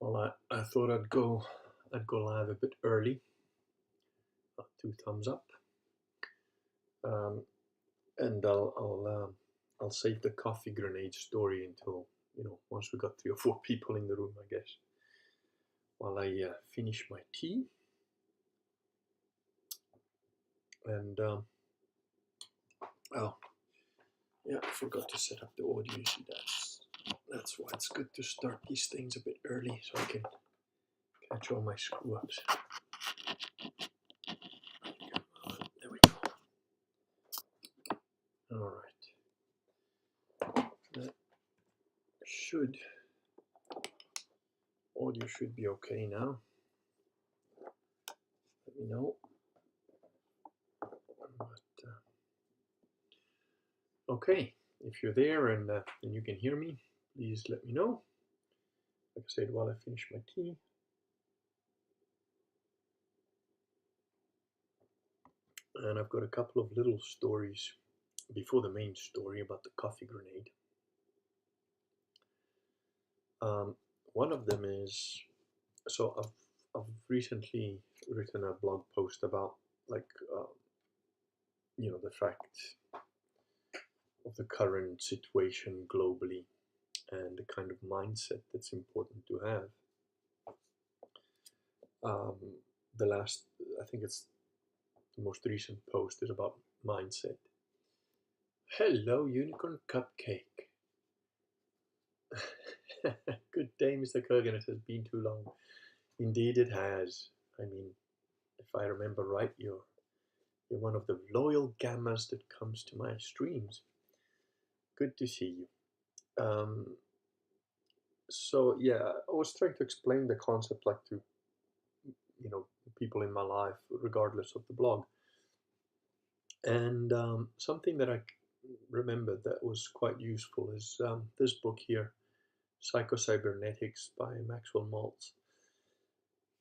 Well, I thought I'd go live a bit early. 2 thumbs up, um, and I'll save the coffee grenade story until once we got 3 or 4 people in the room, I guess. While I finish my tea, and oh yeah, I forgot to set up the audio. You see, that's why it's good to start these things a bit early so I can catch all my screw ups. There we go. All right. That audio should be okay now. Let me know. But, okay, if you're there and you can hear me, please let me know. Like I said, while I finish my tea. And I've got a couple of little stories before the main story about the coffee grenade. One of them is, so I've recently written a blog post about the fact of the current situation globally and the kind of mindset that's important to have. I think it's the most recent post is about mindset. Hello, Unicorn Cupcake. Good day, Mr. Kurgan. It has been too long. Indeed, it has. I mean, if I remember right, you're one of the loyal gammas that comes to my streams. Good to see you. So yeah, I was trying to explain the concept like to people in my life, regardless of the blog. And something that I remembered that was quite useful is this book here, Psycho-Cybernetics by Maxwell Maltz.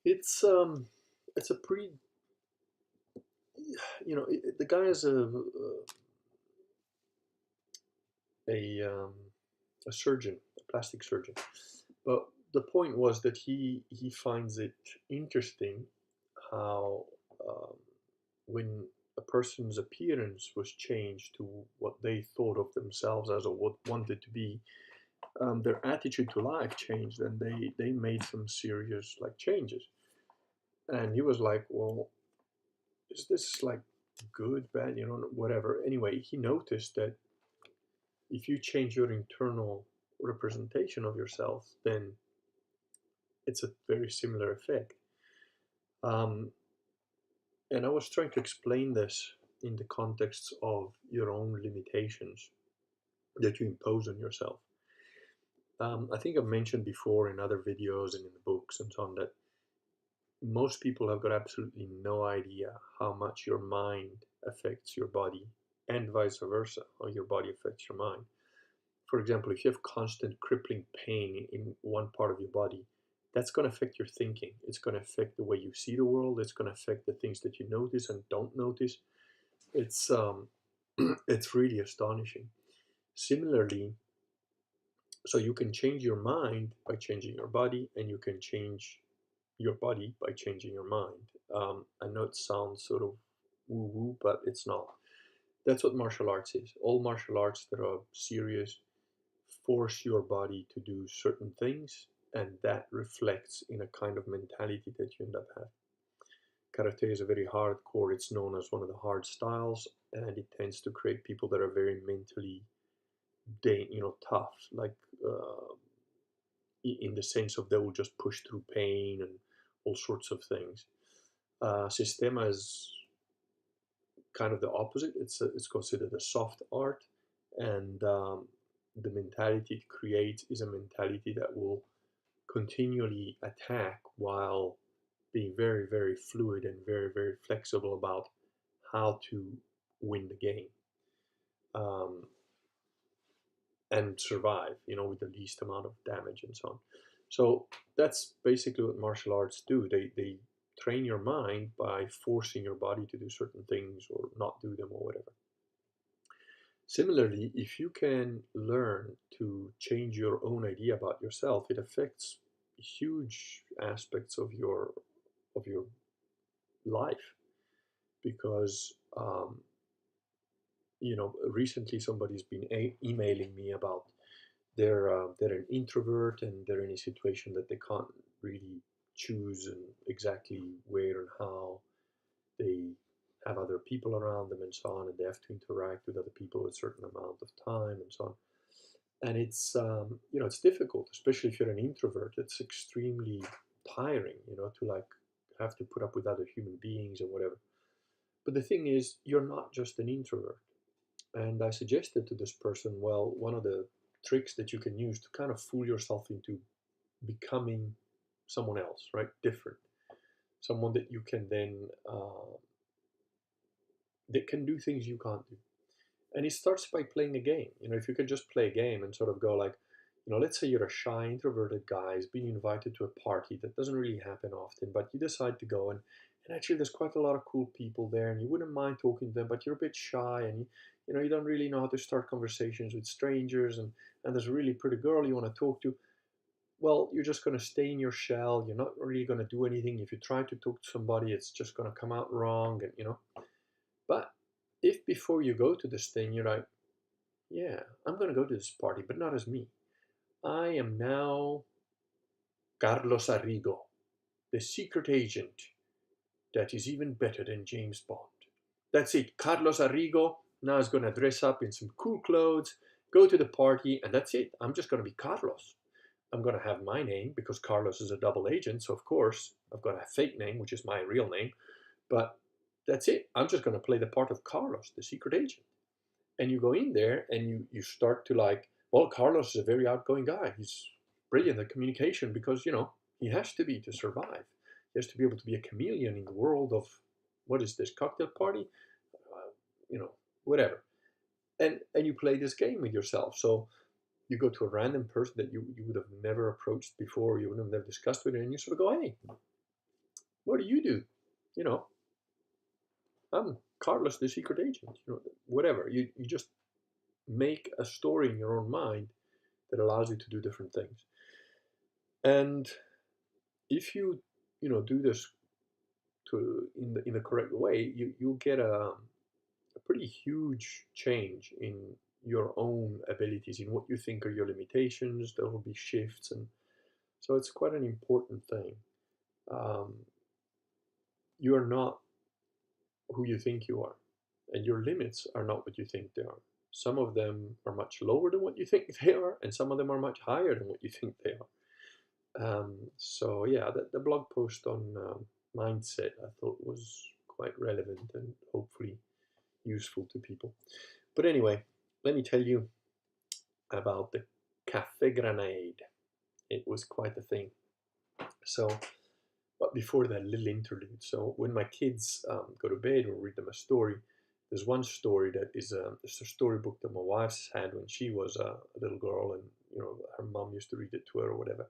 It's a pretty, the guy is a surgeon, a plastic surgeon, but the point was that he finds it interesting how when a person's appearance was changed to what they thought of themselves as or what wanted to be, their attitude to life changed, and they made some serious changes. And he was like, well, is this good, bad, whatever. Anyway, he noticed that if you change your internal representation of yourself, then it's a very similar effect. And I was trying to explain this in the context of your own limitations that you impose on yourself. I think I've mentioned before in other videos and in the books and so on that most people have got absolutely no idea how much your mind affects your body and vice versa, how your body affects your mind. For example, if you have constant crippling pain in one part of your body, that's going to affect your thinking. It's going to affect the way you see the world. It's going to affect the things that you notice and don't notice. It's it's really astonishing. Similarly, so you can change your mind by changing your body, and you can change your body by changing your mind. I know it sounds sort of woo-woo, but it's not. That's what martial arts is. All martial arts that are serious force your body to do certain things, and that reflects in a kind of mentality that you end up having. Karate is a very hardcore, it's known as one of the hard styles, and it tends to create people that are very mentally tough, in the sense of they will just push through pain and all sorts of things. Sistema is kind of the opposite. It's considered a soft art, and the mentality it creates is a mentality that will continually attack while being very, very fluid and very, very flexible about how to win the game and survive, with the least amount of damage and so on. So that's basically what martial arts do. They train your mind by forcing your body to do certain things or not do them or whatever. Similarly, if you can learn to change your own idea about yourself, it affects huge aspects of your life, because recently somebody's been emailing me about they're an introvert and they're in a situation that they can't really choose and exactly where and how they have other people around them and so on, and they have to interact with other people a certain amount of time and so on. And it's difficult, especially if you're an introvert. It's extremely tiring, to like have to put up with other human beings or whatever. But the thing is, you're not just an introvert. And I suggested to this person, well, one of the tricks that you can use to kind of fool yourself into becoming someone else, right? Different. Someone that you can then, that can do things you can't do. And it starts by playing a game. If you can just play a game and sort of go like, let's say you're a shy, introverted guy who's being invited to a party that doesn't really happen often, but you decide to go, and actually there's quite a lot of cool people there, and you wouldn't mind talking to them, but you're a bit shy, and you don't really know how to start conversations with strangers, and there's a really pretty girl you want to talk to. Well, you're just going to stay in your shell. You're not really going to do anything. If you try to talk to somebody, it's just going to come out wrong, and. But if before you go to this thing, you're like, yeah, I'm going to go to this party, but not as me. I am now Carlos Arrigo, the secret agent that is even better than James Bond. That's it. Carlos Arrigo now is going to dress up in some cool clothes, go to the party, and that's it. I'm just going to be Carlos. I'm going to have my name because Carlos is a double agent. So, of course, I've got a fake name, which is my real name. But that's it. I'm just going to play the part of Carlos, the secret agent. And you go in there and you start to like, well, Carlos is a very outgoing guy. He's brilliant at communication because, he has to be to survive. He has to be able to be a chameleon in the world of, what is this, cocktail party? Uh, you know, whatever. And you play this game with yourself. So you go to a random person that you would have never approached before, you would have never discussed with, and you sort of go, hey, what do you do? You know, I'm Carlos, the secret agent. Whatever. You just make a story in your own mind that allows you to do different things. And if you do this in the correct way, you'll get a pretty huge change in your own abilities, in what you think are your limitations. There will be shifts, and so it's quite an important thing. Um, you are not who you think you are, and your limits are not what you think they are. Some of them are much lower than what you think they are, and some of them are much higher than what you think they are. So yeah, the blog post on mindset I thought was quite relevant and hopefully useful to people. But anyway, let me tell you about the Caffe grenade. It was quite a thing. So, but before that, little interlude. So when my kids go to bed or read them a story, there's one story that it's a storybook that my wife's had when she was a little girl, and her mom used to read it to her or whatever.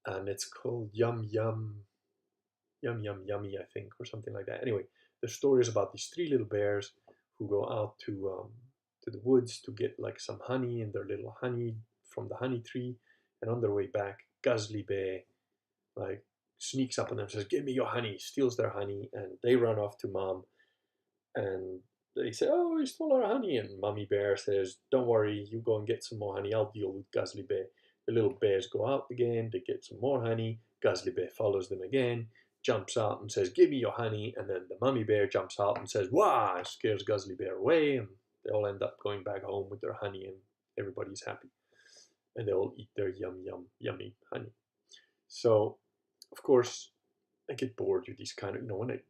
And it's called Yum Yum Yum Yum Yummy, I think, or something like that. Anyway, the story is about these three little bears who go out to the woods to get like some honey and their little honey from the honey tree, and on their way back, Guzly Bear like sneaks up on them, says, "Give me your honey," steals their honey, and they run off to mom, and they say, "Oh, he stole our honey," and Mummy Bear says, "Don't worry, you go and get some more honey. I'll deal with Guzly Bear." The little bears go out again, they get some more honey. Guzly Bear follows them again, jumps out and says, "Give me your honey," and then the Mummy Bear jumps out and says, "Wah!" Scares Guzly Bear away, and they all end up going back home with their honey, and everybody's happy. And they all eat their yum, yum, yummy honey. So, of course, I get bored with these kind of,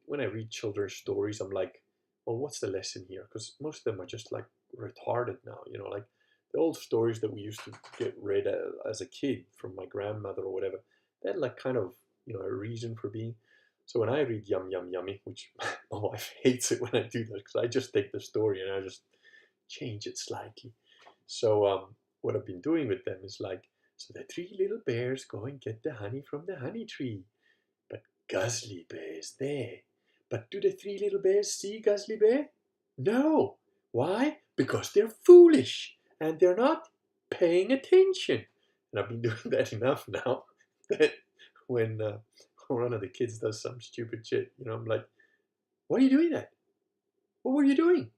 when I read children's stories, I'm like, well, what's the lesson here? Because most of them are just like retarded now, like the old stories that we used to get read as a kid from my grandmother or whatever. They had like kind of, a reason for being. So when I read Yum Yum Yummy, which my wife hates it when I do that, because I just take the story and I just change it slightly. So what I've been doing with them is like, so the three little bears go and get the honey from the honey tree. But Guzly Bear is there. But do the three little bears see Guzly Bear? No. Why? Because they're foolish and they're not paying attention. And I've been doing that enough now. that when one of the kids does some stupid shit, I'm like, why are you doing that? What were you doing?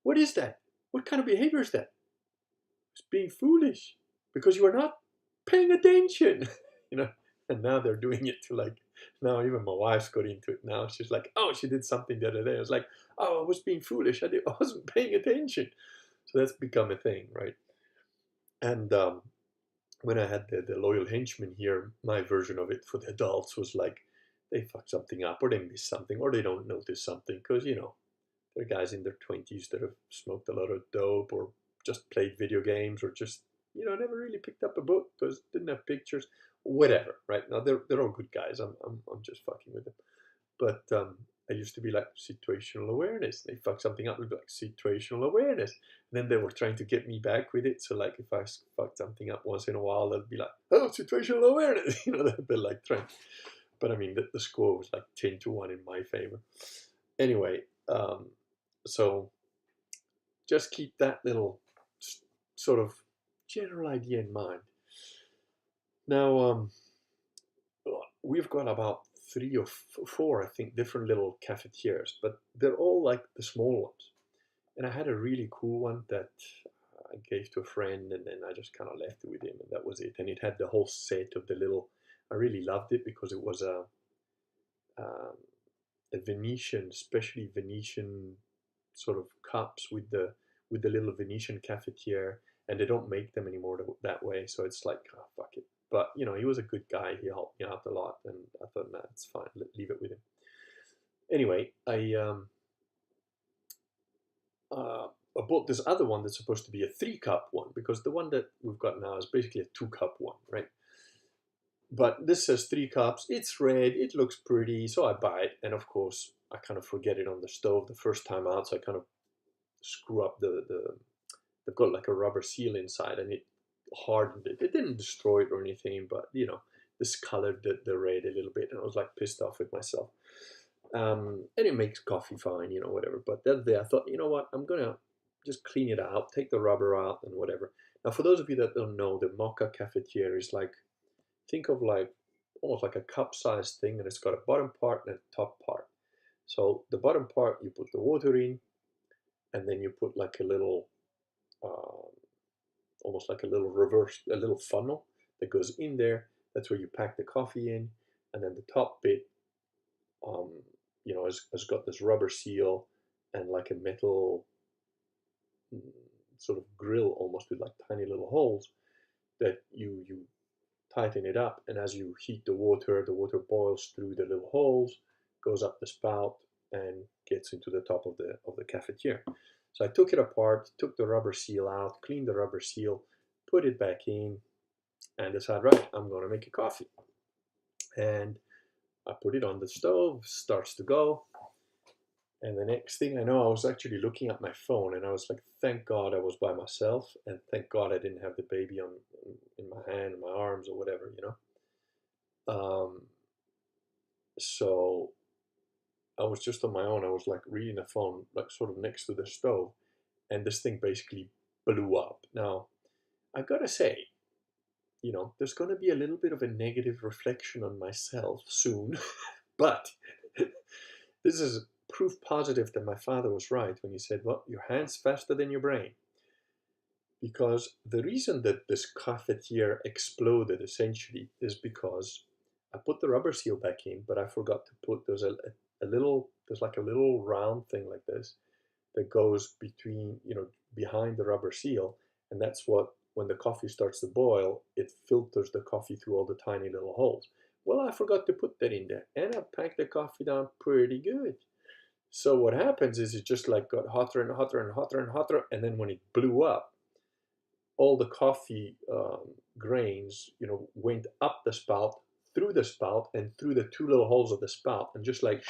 What is that? What kind of behavior is that? It's being foolish because you are not paying attention, you know. And now they're doing it to like, now even my wife's got into it now. She's like, oh, she did something the other day. I was like, oh, I was being foolish. I wasn't paying attention. So that's become a thing, right? And when I had the loyal henchman here, my version of it for the adults was like, they fuck something up or they miss something or they don't notice something because, they're guys in their 20s that have smoked a lot of dope or just played video games or just, never really picked up a book because didn't have pictures, whatever, right? Now, they're all good guys. I'm just fucking with them. But I used to be like situational awareness. They fuck something up, we'd be like situational awareness. And then they were trying to get me back with it. So like if I fucked something up once in a while, they'd be like, oh, situational awareness. They're like trying. But I mean, the score was like 10-1 in my favor. Anyway, so just keep that little sort of general idea in mind. Now, we've got about 3 or 4, I think, different little cafetières, but they're all like the small ones. And I had a really cool one that I gave to a friend, and then I just kind of left it with him, and that was it. And it had the whole set of the little. I really loved it because it was a Venetian, especially Venetian sort of cups with the little Venetian cafetiere, and they don't make them anymore that way. So it's like, oh, fuck it. But he was a good guy. He helped me out a lot, and I thought, nah, it's fine. Leave it with him. Anyway, I bought this other one that's supposed to be a 3-cup one because the one that we've got now is basically a 2-cup one, right? But this says 3 cups. It's red. It looks pretty, so I buy it. And of course, I kind of forget it on the stove the first time out, so I kind of screw up they've got like a rubber seal inside, and it hardened it. It didn't destroy it or anything, but discolored the red a little bit, and I was like pissed off with myself. And it makes coffee fine, whatever. But that day I thought, you know what, I'm gonna just clean it out, take the rubber out, and whatever. Now, for those of you that don't know, the mocha cafetiere is like, think of like almost like a cup-sized thing, and it's got a bottom part and a top part. So the bottom part, you put the water in, and then you put like a little, almost like a little funnel that goes in there. That's where you pack the coffee in, and then the top bit, has got this rubber seal and like a metal sort of grill, almost with like tiny little holes that you tighten it up, and as you heat the water boils through the little holes, goes up the spout, and gets into the top of the cafetiere. So I took it apart, took the rubber seal out, cleaned the rubber seal, put it back in, and decided, right, I'm going to make a coffee. And I put it on the stove, starts to go. And the next thing I know, I was actually looking at my phone, and I was like, thank God I was by myself, and thank God I didn't have the baby in my hand, in my arms, or whatever, So I was just on my own. I was like reading the phone, like sort of next to the stove, and this thing basically blew up. Now, I gotta say, there's gonna be a little bit of a negative reflection on myself soon, but this is proof positive that my father was right when he said, well, your hand's faster than your brain. Because the reason that this cafetiere exploded essentially is because I put the rubber seal back in, but I forgot to put, there's like a little round thing like this that goes behind the rubber seal. And that's what, when the coffee starts to boil, it filters the coffee through all the tiny little holes. Well, I forgot to put that in there, and I packed the coffee down pretty good. So what happens is it just like got hotter and hotter and hotter and hotter, and then when it blew up, all the coffee grains, went up the spout, through the spout, and through the 2 little holes of the spout, and just like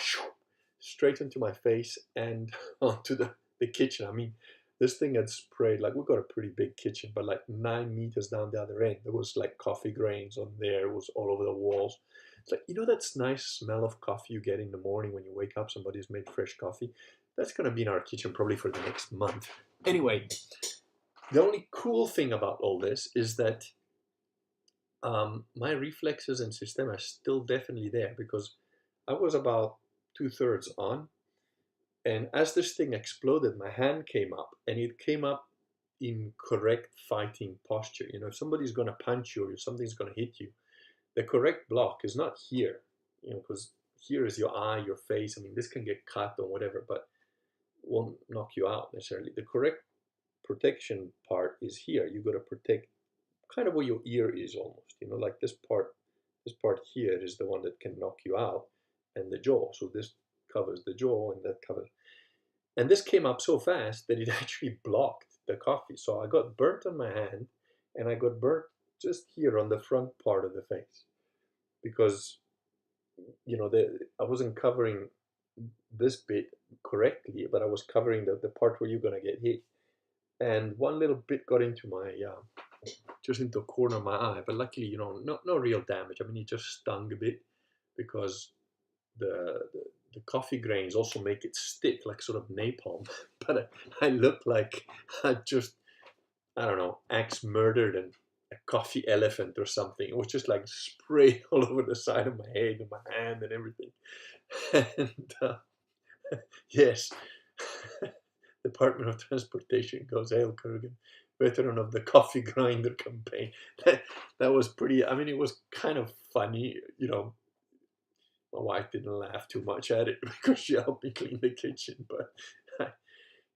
straight into my face and onto the kitchen. I mean, this thing had sprayed, like, we've got a pretty big kitchen, but like 9 meters down the other end, there was like coffee grains on there. It was all over the walls. It's like, that's nice smell of coffee you get in the morning when you wake up, somebody's made fresh coffee. That's going to be in our kitchen probably for the next month. Anyway, the only cool thing about all this is that my reflexes and system are still definitely there because I was about 2/3 on, and as this thing exploded, my hand came up, and it came up in correct fighting posture. You know, if somebody's going to punch you or something's going to hit you, the correct block is not here, you know, because here is your eye, your face. I mean, this can get cut or whatever, but won't knock you out necessarily. The correct protection part is here. You got to protect kind of where your ear is almost, you know, like this part here is the one that can knock you out, and the jaw. So this covers the jaw, and that covers. And this came up so fast that it actually blocked the coffee. So I got burnt on my hand, and I got burnt just here on the front part of the face because, you know, I wasn't covering this bit correctly, but I was covering the part where you're gonna get hit. And one little bit got into my just into the corner of my eye, but luckily, you know, no real damage. I mean, it just stung a bit because the the coffee grains also make it stick like sort of napalm. But I looked like I just, I don't know, axe murdered a coffee elephant or something. It was just like spray all over the side of my head and my hand and everything. And yes, Department of Transportation goes, "Hail Kurgan, veteran of the coffee grinder campaign." That was pretty, I mean, it was kind of funny, you know. My wife didn't laugh too much at it because she helped me clean the kitchen, but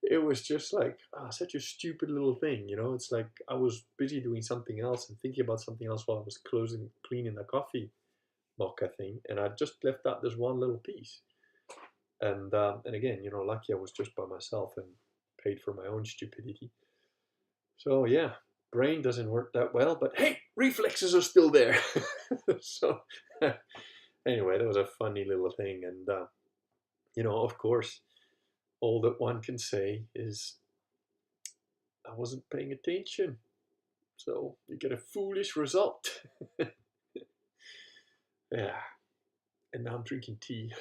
it was just like such a stupid little thing, you know. It's like I was busy doing something else and thinking about something else while I was cleaning the coffee mocha thing, and I just left out this one little piece. And again, you know, lucky I was just by myself and paid for my own stupidity. So yeah, brain doesn't work that well, but hey, reflexes are still there. So anyway, that was a funny little thing, and you know, of course, all that one can say is I wasn't paying attention. So you get a foolish result. Yeah, and now I'm drinking tea.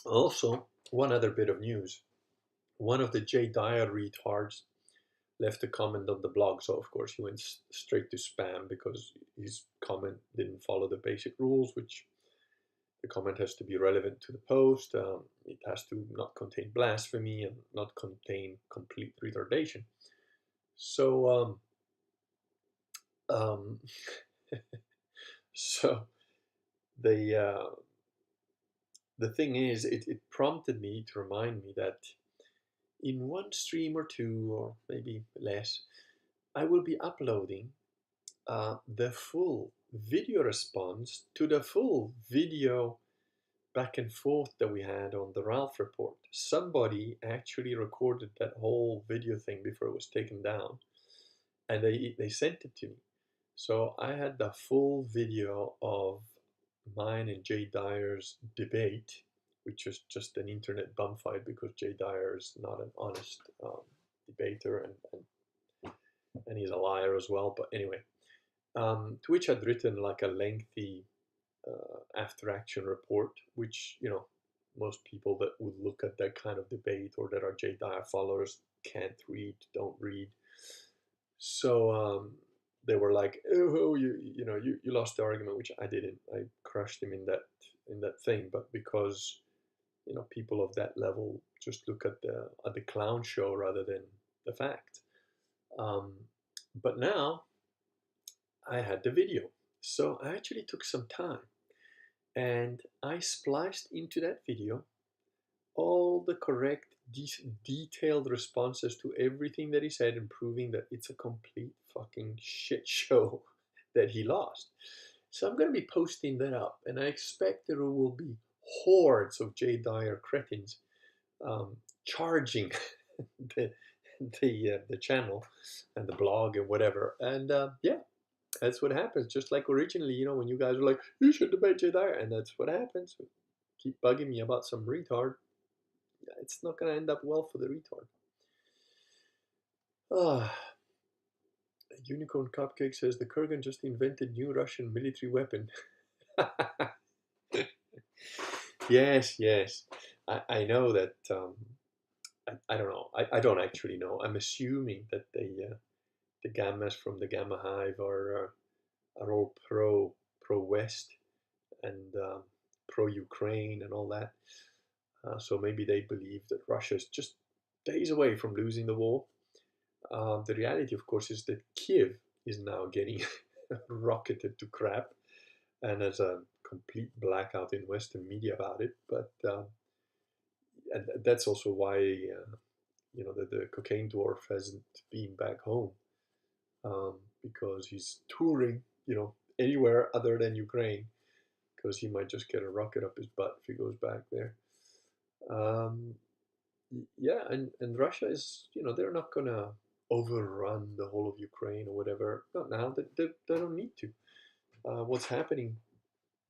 Also, one other bit of news. One of the J. Dyer retards left a comment on the blog, so of course he went straight to spam because his comment didn't follow the basic rules, which the comment has to be relevant to the post. It has to not contain blasphemy and not contain complete retardation. So, um, so the uh, the thing is, it prompted me to remind me that in one stream or two, or maybe less, I will be uploading the full video response to the full video back and forth that we had on the Ralph report. Somebody actually recorded that whole video thing before it was taken down, and they sent it to me. So I had the full video of mine and Jay Dyer's debate, which was just an internet bum fight because Jay Dyer is not an honest debater, and he's a liar as well. But anyway, to which I'd written like a lengthy after action report, which, you know, most people that would look at that kind of debate or that are Jay Dyer followers can't read, don't read. So they were like, "Oh, you lost the argument," which I didn't. I crushed him in that thing. But because, you know, people of that level just look at the clown show rather than the fact. Um, but now I had the video, so I actually took some time and I spliced into that video all the correct, detailed responses to everything that he said, and proving that it's a complete fucking shit show that he lost. So I'm going to be posting that up, and I expect there will be hordes of Jay Dyer cretins charging the the channel and the blog and whatever. And yeah, that's what happens. Just like originally, you know, when you guys were like, "You should debate Jay Dyer," and that's what happens. Keep bugging me about some retard. It's not going to end up well for the retard. Ah, Unicorn Cupcake says the Kurgan just invented new Russian military weapon. Yes, yes. I know that I don't know. I don't actually know. I'm assuming that the gammas from the Gamma Hive are all pro West and pro Ukraine and all that. So maybe they believe that Russia is just days away from losing the war. The reality, of course, is that Kiev is now getting rocketed to crap, and there's a complete blackout in Western media about it. But and that's also why the cocaine dwarf hasn't been back home, because he's touring, anywhere other than Ukraine, because he might just get a rocket up his butt if he goes back there. Um, yeah, and Russia is, they're not gonna overrun the whole of Ukraine or whatever. Not now. They don't need to. What's happening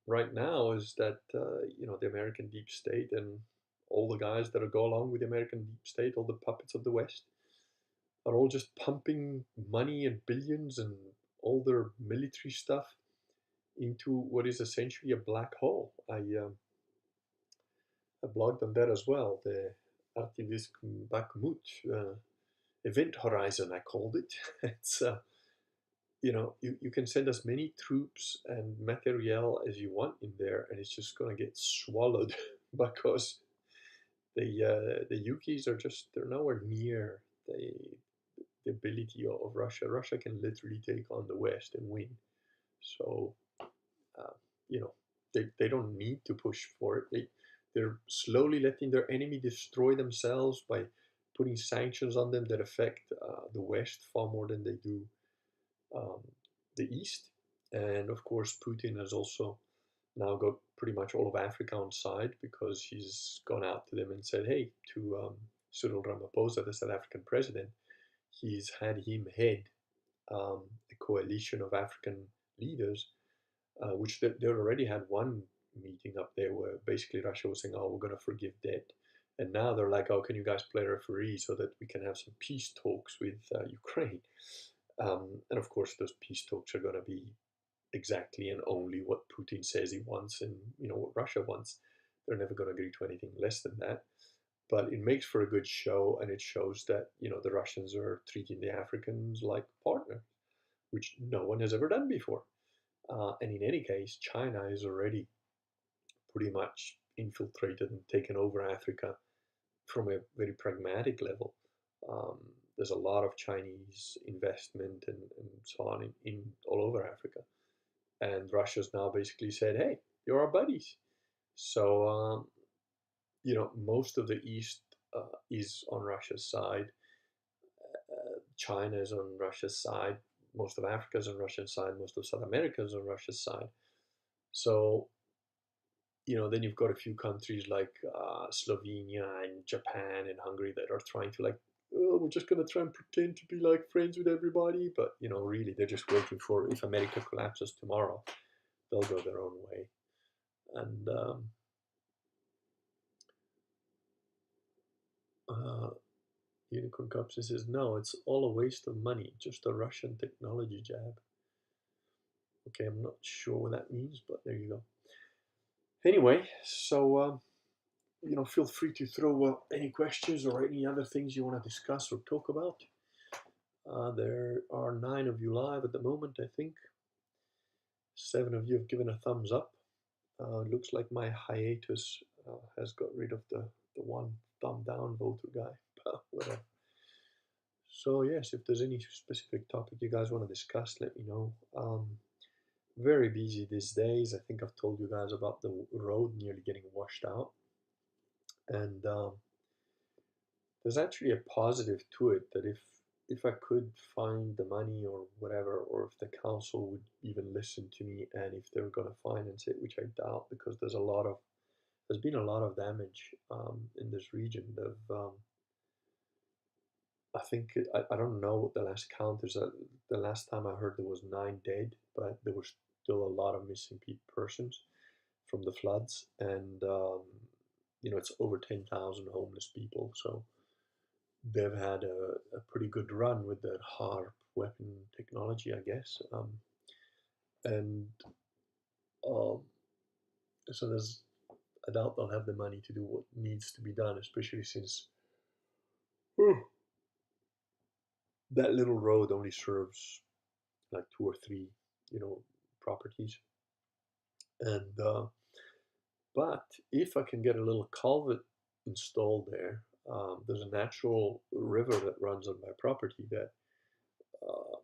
right now is that the American deep state and all the guys that go along with the American deep state, all the puppets of the West, are all just pumping money and billions and all their military stuff into what is essentially a black hole. I blogged on that as well. The Artivisk Bakhmut event horizon, I called it. It's you can send as many troops and materiel as you want in there, and it's just gonna get swallowed because the Yukis are just they're nowhere near the ability of Russia. Russia can literally take on the West and win. So uh, you know they don't need to push for it. They're slowly letting their enemy destroy themselves by putting sanctions on them that affect the West far more than they do um, the East. And of course, Putin has also now got pretty much all of Africa on side because he's gone out to them and said, hey, to Cyril Ramaphosa, the South African president, he's had him head a coalition of African leaders, which they already had one meeting up there where basically Russia was saying, oh, we're going to forgive debt. And now they're like, oh, can you guys play referee so that we can have some peace talks with Ukraine? And of course, those peace talks are going to be exactly and only what Putin says he wants and what Russia wants. They're never going to agree to anything less than that. But it makes for a good show, and it shows that the Russians are treating the Africans like partners, which no one has ever done before. And in any case, China is already pretty much infiltrated and taken over Africa from a very pragmatic level. Um, there's a lot of Chinese investment and so on in all over Africa. And Russia's now basically said, hey, you're our buddies. So, most of the East is on Russia's side. China is on Russia's side. Most of Africa is on Russia's side. Most of South America is on Russia's side. So, then you've got a few countries like Slovenia and Japan and Hungary that are trying to oh, we're just going to try and pretend to be like friends with everybody. But, really, they're just waiting for if America collapses tomorrow, they'll go their own way. And uh, Unicorn Cups says, no, it's all a waste of money, just a Russian technology jab. Okay, I'm not sure what that means, but there you go. Anyway, so, feel free to throw any questions or any other things you want to discuss or talk about. There are 9 of you live at the moment, I think. 7 of you have given a thumbs up. Looks like my hiatus has got rid of the one thumb down voter guy, but whatever. So yes, if there's any specific topic you guys want to discuss, let me know. Very busy these days. I think I've told you guys about the road nearly getting washed out. And there's actually a positive to it that if I could find the money or whatever, or if the council would even listen to me, and if they're going to finance it, which I doubt, because there's been a lot of damage in this region. I think I don't know what the last count is. The last time I heard there was 9 dead, but there were still a lot of missing persons from the floods, and it's over 10,000 homeless people. So they've had a pretty good run with their HARP weapon technology, I guess. And um, so I doubt they'll have the money to do what needs to be done, especially since That little road only serves like 2 or 3, properties. And but if I can get a little culvert installed there, there's a natural river that runs on my property that,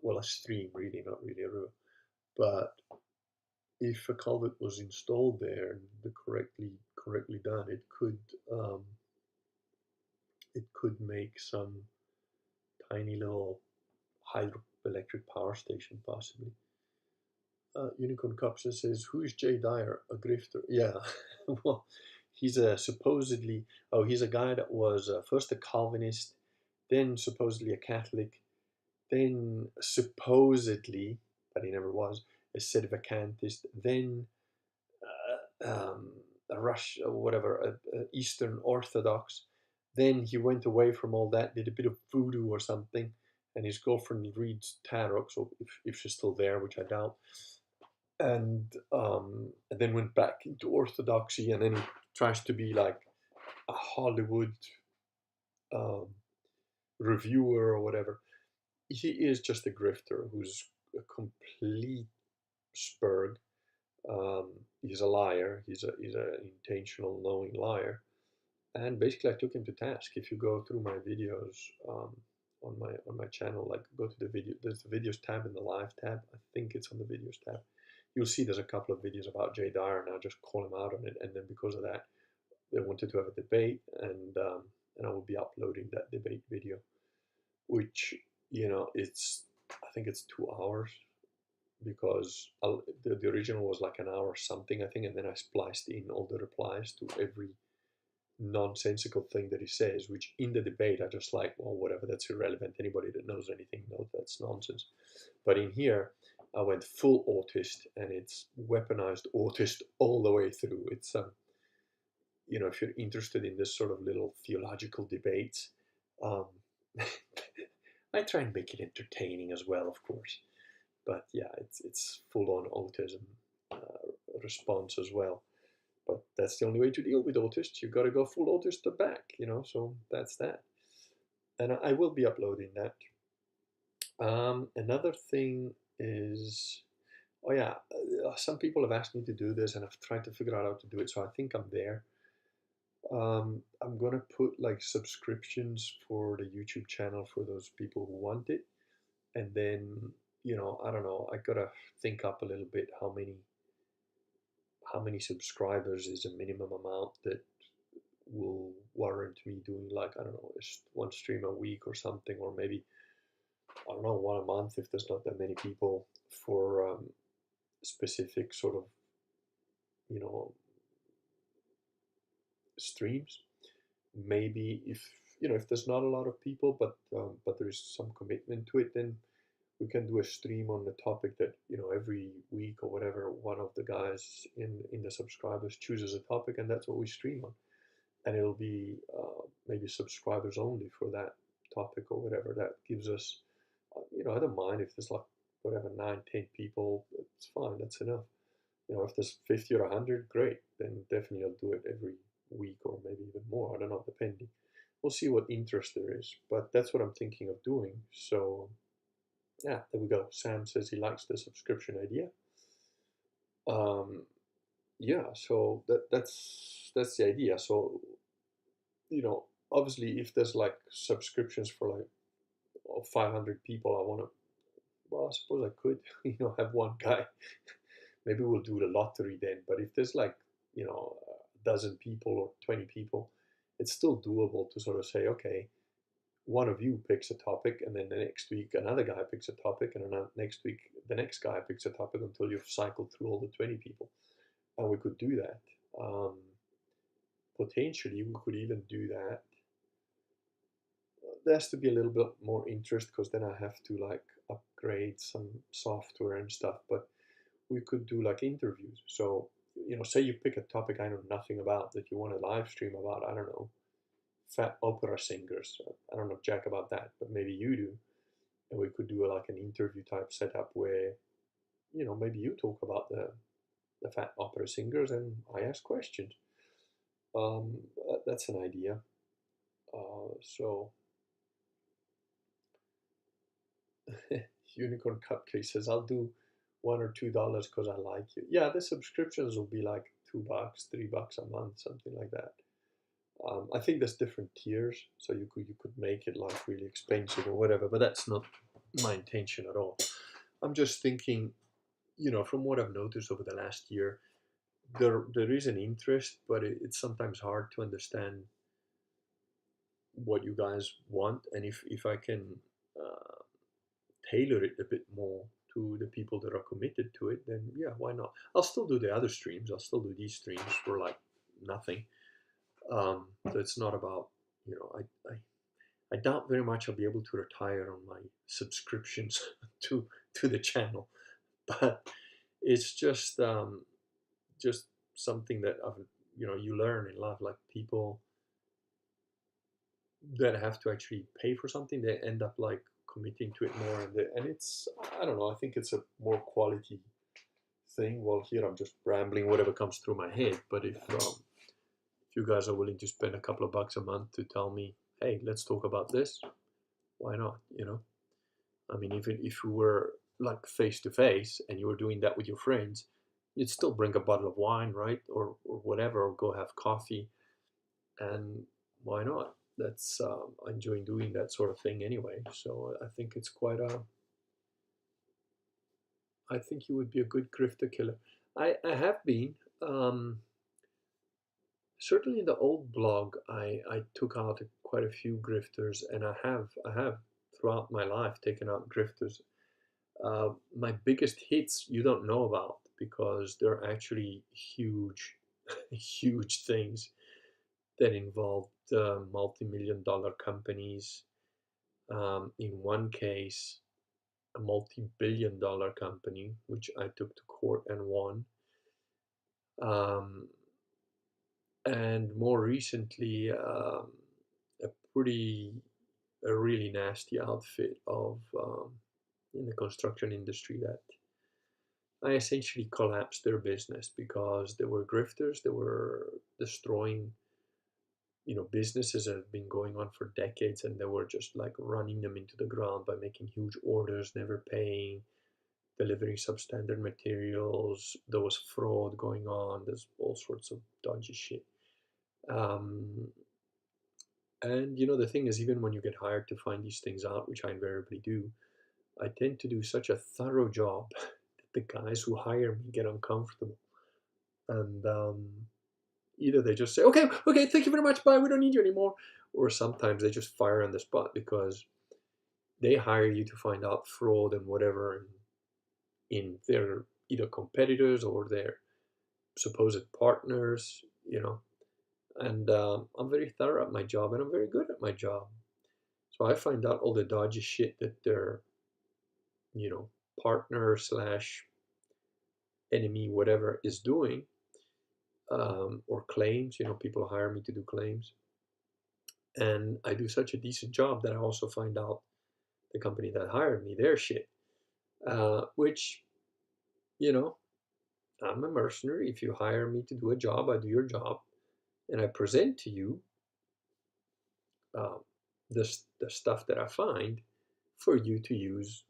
well, a stream, really, not really a river. But if a culvert was installed there and correctly done, it could make some tiny little hydroelectric power station possibly. Unicorn Cups says, "Who is Jay Dyer? A grifter?" Yeah, well, he's a supposedly. Oh, he's a guy that was first a Calvinist, then supposedly a Catholic, then supposedly, but he never was, a Sedevacantist, then a Rush or whatever, a Eastern Orthodox. Then he went away from all that, did a bit of voodoo or something, and his girlfriend reads tarot, so if she's still there, which I doubt, and then went back into orthodoxy, and then he tries to be like a Hollywood um, reviewer or whatever. He is just a grifter who's a complete spurg. Um, he's a liar. He's an intentional, knowing liar. And basically, I took him to task. If you go through my videos on my channel, like go to the video, there's the videos tab and the live tab. I think it's on the videos tab. You'll see there's a couple of videos about Jay Dyer, and I just call him out on it. And then because of that, they wanted to have a debate, and I will be uploading that debate video, which it's I think it's 2 hours because the original was like an hour something, I think, and then I spliced in all the replies to every nonsensical thing that he says, which in the debate I just like, well, whatever, that's irrelevant. Anybody that knows anything knows that's nonsense. But in here, I went full autist, and it's weaponized autist all the way through. It's if you're interested in this sort of little theological debates, um, I try and make it entertaining as well, of course. But yeah, it's full on autism response as well. But that's the only way to deal with autists. You got to go full autist to back, so that's that. And I will be uploading that. Another thing is, oh yeah, some people have asked me to do this, and I've tried to figure out how to do it. So I think I'm there. I'm gonna put like subscriptions for the YouTube channel for those people who want it, and then I don't know. I gotta think up a little bit how many subscribers is a minimum amount that will warrant me doing, like, I don't know, one stream a week or something, or maybe, I don't know, one a month if there's not that many people, for specific sort of you know streams. Maybe if there's not a lot of people, but there is some commitment to it, then we can do a stream on the topic that every week or whatever, one of the guys in the subscribers chooses a topic, and that's what we stream on. And it'll be maybe subscribers only for that topic or whatever. That gives us, I don't mind if there's like whatever 9, 10 people. It's fine. That's enough. If there's 50 or 100, great. Then definitely I'll do it every week, or maybe even more. I don't know, depending. We'll see what interest there is, but that's what I'm thinking of doing. So yeah, there we go. Sam says he likes the subscription idea. Um, yeah, so that's the idea. So obviously, if there's like subscriptions for like 500 people, I want to. Well, I suppose I could, have one guy. Maybe we'll do the lottery then. But if there's like a dozen people or 20 people, it's still doable to sort of say, okay, one of you picks a topic, and then the next week another guy picks a topic, and then next week the next guy picks a topic until you've cycled through all the 20 people. And we could do that. Potentially, we could even do that. There has to be a little bit more interest, because then I have to like upgrade some software and stuff. But we could do like interviews. So, say you pick a topic I know nothing about that you want to live stream about. I don't know, fat opera singers. I don't know jack about that, but maybe you do. And we could do like an interview type setup where, maybe you talk about the fat opera singers and I ask questions. That's an idea. So Unicorn Cupcake says, I'll do $1 or $2 because I like you. Yeah, the subscriptions will be like $2, $3 a month, something like that. I think there's different tiers, so you could make it like really expensive or whatever, but that's not my intention at all. I'm just thinking, from what I've noticed over the last year, there is an interest, but it's sometimes hard to understand what you guys want, and if I can uh, tailor it a bit more to the people that are committed to it, then yeah, why not? I'll still do the other streams. I'll still do these streams for like nothing. So it's not about, I doubt very much I'll be able to retire on my subscriptions to the channel, but it's just something that you learn in life. Like people that have to actually pay for something, they end up like committing to it more, and it's, I don't know. I think it's a more quality thing. Well, here I'm just rambling whatever comes through my head, but if you guys are willing to spend a couple of bucks a month to tell me, hey, let's talk about this, why not? I mean, even if you were like face to face and you were doing that with your friends, you'd still bring a bottle of wine, right? Or whatever, or go have coffee. And why not? That's I enjoy doing that sort of thing anyway. So I think it's quite a. I think you would be a good grifter killer. I have been. Certainly in the old blog, I took out quite a few grifters, and I have throughout my life taken out grifters. My biggest hits you don't know about because they're actually huge, huge things that involved multi-million dollar companies. In one case, a multi-billion dollar company, which I took to court and won. Um, and more recently, a pretty, a really nasty outfit of in the construction industry that I essentially collapsed their business because they were grifters. They were destroying, businesses that have been going on for decades, and they were just like running them into the ground by making huge orders, never paying, delivering substandard materials. There was fraud going on. There's all sorts of dodgy shit. Um, and the thing is, even when you get hired to find these things out, which I invariably do, I tend to do such a thorough job that the guys who hire me get uncomfortable. And either they just say, okay, okay, thank you very much, bye, we don't need you anymore. Or sometimes they just fire on the spot because they hire you to find out fraud and whatever in their either competitors or their supposed partners, And I'm very thorough at my job, and I'm very good at my job. So I find out all the dodgy shit that their, you know, partner slash enemy, whatever, is doing, or claims. People hire me to do claims, and I do such a decent job that I also find out the company that hired me their shit, which, you know, I'm a mercenary. If you hire me to do a job, I do your job, and I present to you uh, the stuff that I find for you to use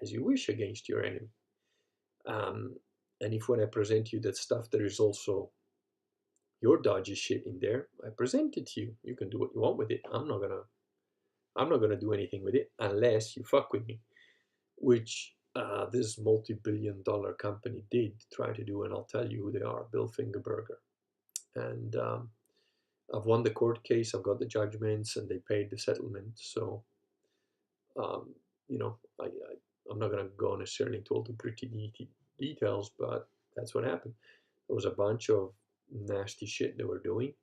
as you wish against your enemy. Um, and if when I present you that stuff, there is also your dodgy shit in there, I present it to you. You can do what you want with it. I'm not gonna do anything with it unless you fuck with me, which this multi-billion-dollar company did try to do, and I'll tell you who they are: Bill Fingerberger. And I've won the court case. I've got the judgments, and they paid the settlement. So um, I'm not gonna go necessarily into all the gritty details, but that's what happened. There was a bunch of nasty shit they were doing,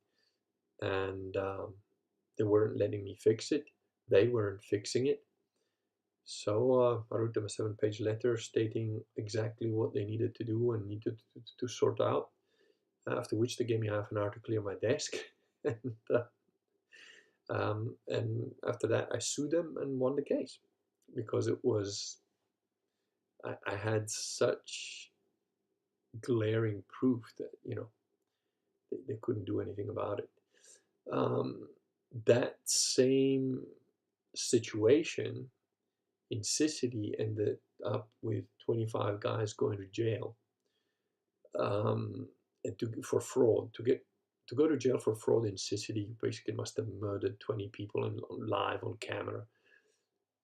and they weren't letting me fix it. They weren't fixing it. So I wrote them a 7-page letter stating exactly what they needed to do and needed to sort out. After which they gave me half an hour to clear my desk, and after that I sued them and won the case because it was I had such glaring proof that they couldn't do anything about it. Um, that same situation in Sicily ended up with 25 guys going to jail, um, and for fraud. To go to jail for fraud in Sicily, you basically must have murdered 20 people live on camera.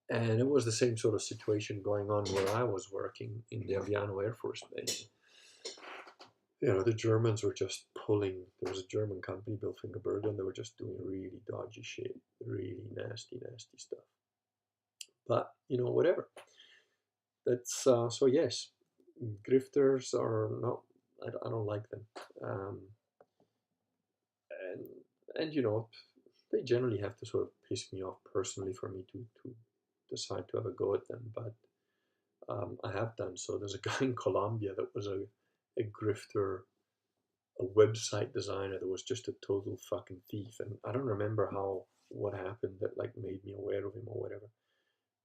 And it was the same sort of situation going on where I was working in the Aviano Air Force Base. The Germans were just pulling. There was a German company, Bilfingerberger, and they were just doing really dodgy shit, really nasty, nasty stuff. But whatever. That's so. Yes, grifters are not. I don't like them, and they generally have to sort of piss me off personally for me to decide to have a go at them. But I have done so. There's a guy in Colombia that was a grifter, a website designer that was just a total fucking thief, and I don't remember what happened that like made me aware of him or whatever.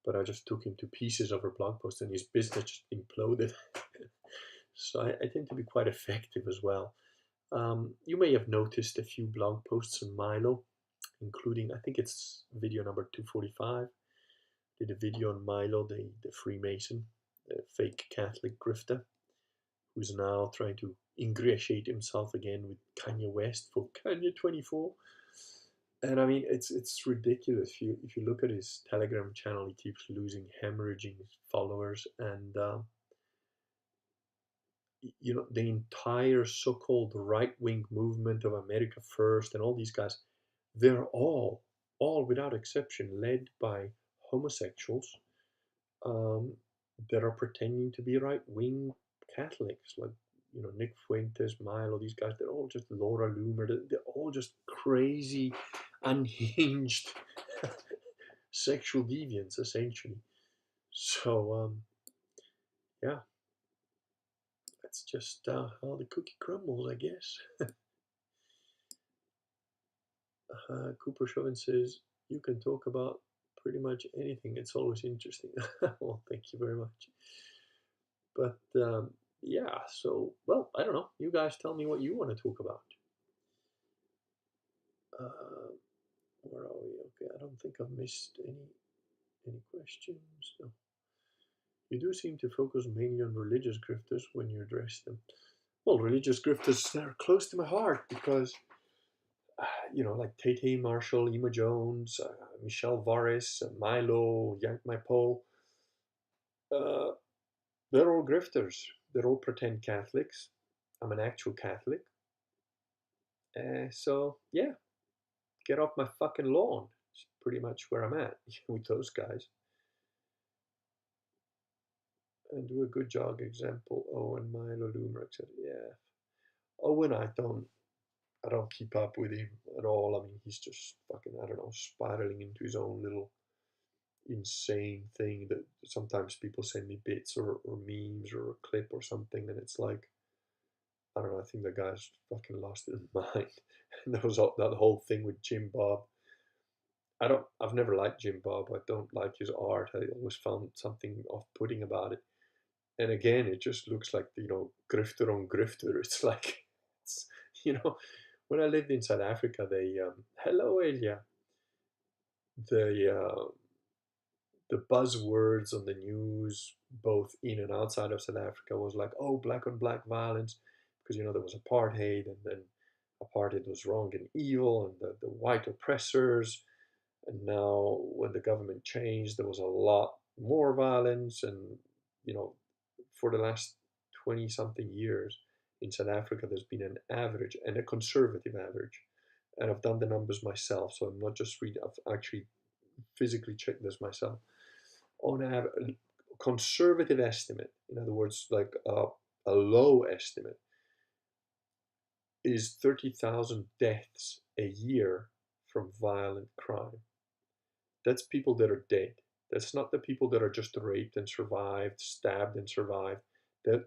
But I just took him to pieces over blog posts, and his business just imploded. So I tend to be quite effective as well. You may have noticed a few blog posts on Milo, including, I think it's video number 245. Did a video on Milo, the Freemason, the fake Catholic grifter, who's now trying to ingratiate himself again with Kanye West for Kanye 24. And I mean, it's ridiculous. If you look at his Telegram channel, he keeps losing, hemorrhaging followers, and the entire so-called right-wing movement of America First and all these guys, they're all without exception, led by homosexuals um, that are pretending to be right-wing Catholics, like Nick Fuentes, Milo, these guys. They're all just Laura Loomer. They're all just crazy, unhinged sexual deviants, essentially. So yeah, that's just how the cookie crumbles, I guess. Cooper Chauvin says, you can talk about pretty much anything. It's always interesting. Well, thank you very much. But yeah, so, well, I don't know. You guys tell me what you want to talk about. Uh, where are we? Okay, I don't think I've missed any questions. No. You do seem to focus mainly on religious grifters when you address them. Well, religious grifters are close to my heart because like Tay Marshall, Ema Jones, Michelle Vares, Milo, Yank My Pole, uh, they're all grifters. They're all pretend Catholics. I'm an actual Catholic. So, yeah, get off my fucking lawn. It's pretty much where I'm at with those guys. And do a good jog example. Owen, Milo, Loomer, etc. Yeah. Owen, I don't keep up with him at all. I mean, he's just fucking, I don't know, spiraling into his own little insane thing that sometimes people send me bits or memes or a clip or something, and it's like, I don't know, I think the guy's fucking lost his mind. And there was that whole thing with Jim Bob. I've never liked Jim Bob. I don't like his art. I always found something off-putting about it. And again, it just looks like, grifter on grifter. It's like, it's, you know, when I lived in South Africa, hello, Elia. The the buzzwords on the news, both in and outside of South Africa, was like, oh, black on black violence, because there was apartheid, and then apartheid was wrong and evil, and the white oppressors. And now, when the government changed, there was a lot more violence, and for the last 20 something years in South Africa, there's been an average and a conservative average. And I've done the numbers myself, so I'm not just reading, I've actually physically checked this myself. On a conservative estimate, in other words, like a low estimate, is 30,000 deaths a year from violent crime. That's people that are dead. That's not the people that are just raped and survived, stabbed and survived.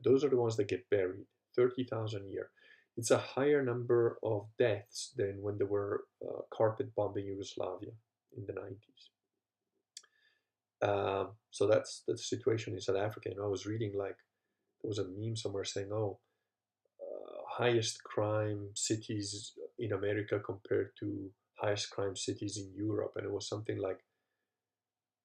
Those are the ones that get buried. 30,000 a year. It's a higher number of deaths than when there were carpet bombing Yugoslavia in the 90s. So that's the situation in South Africa. And I was reading, like, there was a meme somewhere saying, oh, highest crime cities in America compared to highest crime cities in Europe. And it was something like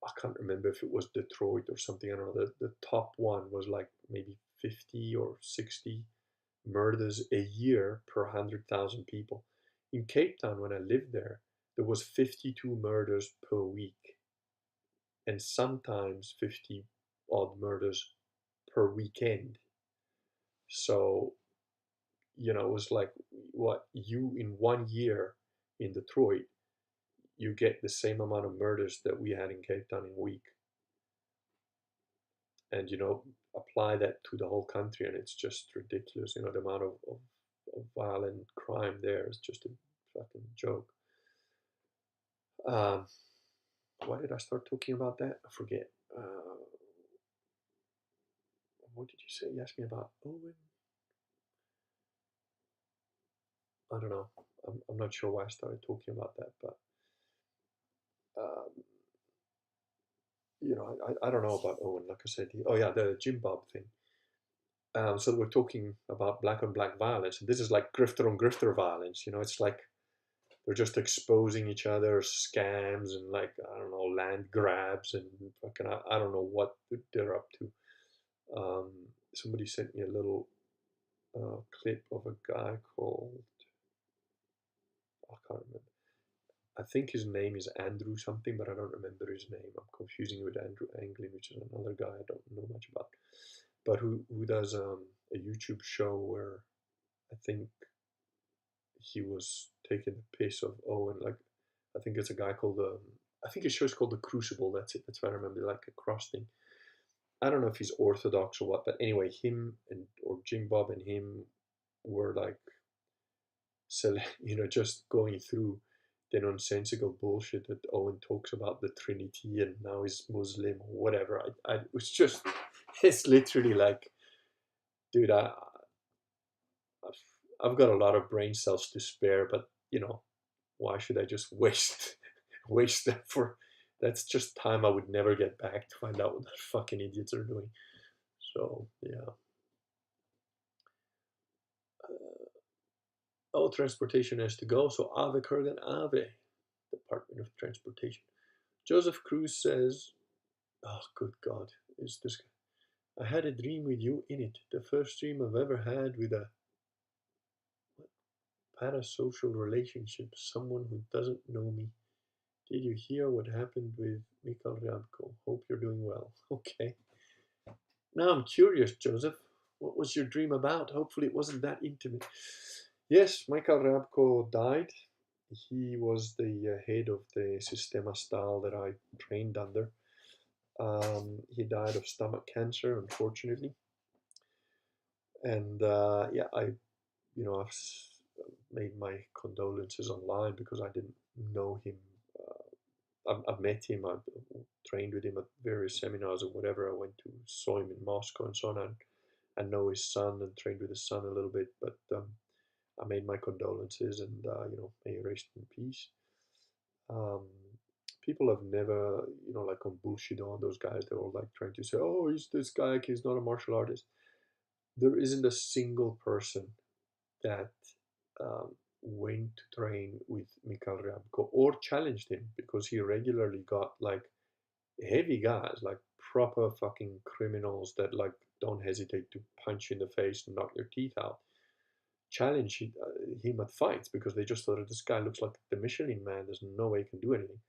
I can't remember if it was Detroit or something. I don't know. The top one was like maybe 50 or 60 murders a year per 100,000 people. In Cape Town, when I lived there, there was 52 murders per week, and sometimes 50 odd murders per weekend. So, it was like what you in 1 year in Detroit, you get the same amount of murders that we had in Cape Town in a week. And, apply that to the whole country, and it's just ridiculous. The amount of violent crime there is just a fucking joke. Um, why did I start talking about that? I forget. What did you say? You asked me about Owen. I don't know. I'm not sure why I started talking about that, but um, I don't know about Owen. Like I said, oh yeah, the Jim Bob thing. So we're talking about black on black violence, and this is like grifter on grifter violence. It's like they're just exposing each other, scams, and like I don't know, land grabs, and fucking I don't know what they're up to. Somebody sent me a little clip of a guy called, I can't remember. I think his name is Andrew something, but I don't remember his name. I'm confusing with Andrew Anglin, which is another guy I don't know much about, but who does a YouTube show where I think he was taking the piss of Owen. Like, I think it's a guy called I think his show is called The Crucible. That's it. That's what I remember. Like a cross thing. I don't know if he's Orthodox or what, but anyway, him and or Jim Bob and him were like, so just going through the nonsensical bullshit that Owen talks about the Trinity and now he's Muslim or whatever. It was just, it's literally like, dude, I've got a lot of brain cells to spare, but why should I just waste that for? That's just time I would never get back to find out what the fucking idiots are doing. So yeah. Oh, transportation has to go. So Ave Kurgan Ave, Department of Transportation. Joseph Cruz says, "Oh, good God, is this? I had a dream with you in it. The first dream I've ever had with a parasocial relationship, someone who doesn't know me. Did you hear what happened with Mikhail Ryabko? Hope you're doing well." Okay. Now I'm curious, Joseph. What was your dream about? Hopefully it wasn't that intimate. Yes, Mikhail Ryabko died. He was the head of the Sistema Stal that I trained under. He died of stomach cancer, unfortunately. And yeah, I've made my condolences online because I didn't know him. I've met him. I've trained with him at various seminars or whatever. I went to saw him in Moscow and so on. And I know his son and trained with his son a little bit. But I made my condolences and may he rest in peace. Um, People have never, like on bullshit on those guys. They're all like trying to say, "Oh, he's this guy. He's not a martial artist." There isn't a single person that went to train with Mikhail Ryabko or challenged him because he regularly got like heavy guys, like proper fucking criminals that like don't hesitate to punch you in the face and knock your teeth out. Challenge him at fights because they just thought this guy looks like the Michelin man. There's no way he can do anything.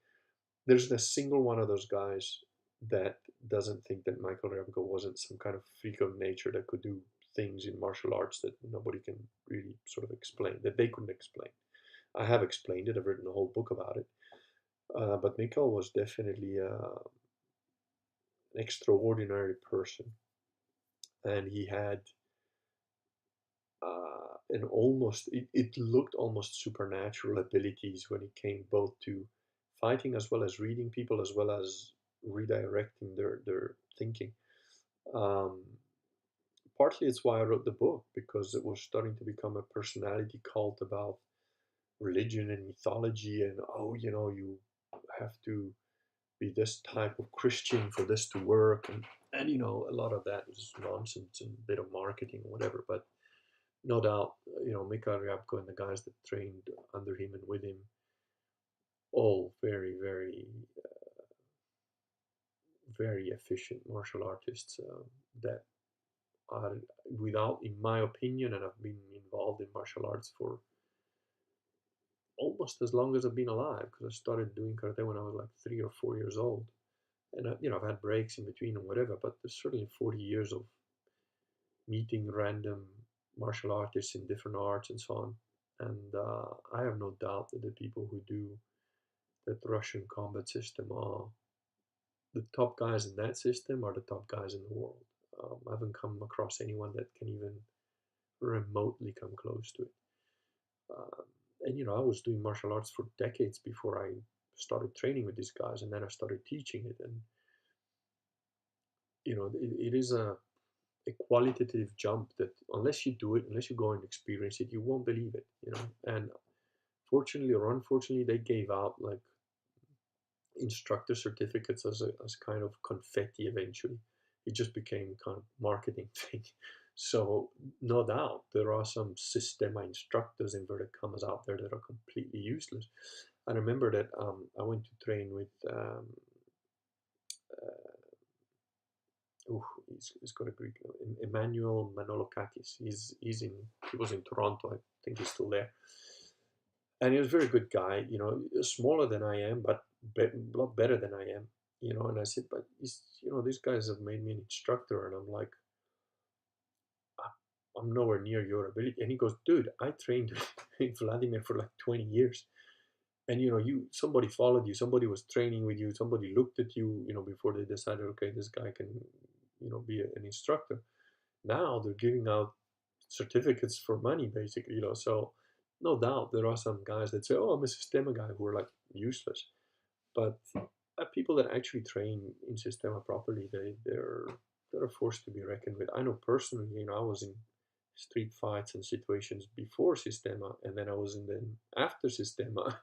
There's a single one of those guys that doesn't think that Michael Rabko wasn't some kind of freak of nature that could do things in martial arts that nobody can really sort of explain, that they couldn't explain. I have explained it. I've written a whole book about it. But Mikhail was definitely an extraordinary person, and he had an almost it looked almost supernatural abilities when it came both to fighting as well as reading people as well as redirecting their thinking. Um, Partly it's why I wrote the book because it was starting to become a personality cult about religion and mythology and you have to be this type of Christian for this to work and a lot of that was nonsense and a bit of marketing or whatever. But no doubt, Mikhail Ryabko and the guys that trained under him and with him, all very, very very efficient martial artists that are, without, in my opinion, and I've been involved in martial arts for almost as long as I've been alive, because I started doing karate when I was like 3 or 4 years old, and I've had breaks in between and whatever, but there's certainly 40 years of meeting random martial artists in different arts and so on. And I have no doubt that the people who do that Russian combat system are the top guys in that system are the top guys in the world. I haven't come across anyone that can even remotely come close to it. Um, and I was doing martial arts for decades before I started training with these guys, and then I started teaching it. And it is a qualitative jump that unless you do it, unless you go and experience it, you won't believe it. And fortunately or unfortunately, they gave out like instructor certificates as kind of confetti eventually. It just became kind of marketing thing. So no doubt there are some systema instructors, inverted commas, out there that are completely useless. I remember that I went to train with he's got a Greek name, Emmanuel Manolokakis. He was in Toronto. I think he's still there, and he was a very good guy. Smaller than I am, but a lot better than I am. And I said, but these guys have made me an instructor, and I'm like, I'm nowhere near your ability. And he goes, dude, I trained in Vladimir for like 20 years. And somebody followed you, somebody was training with you, somebody looked at you, before they decided, okay, this guy can, be an instructor. Now they're giving out certificates for money, basically, So no doubt there are some guys that say, oh, I'm a Sistema guy, who are like useless. But people that actually train in Sistema properly, they're a force to be reckoned with. I know personally, I was in street fights and situations before Sistema, and then I was in them after Sistema.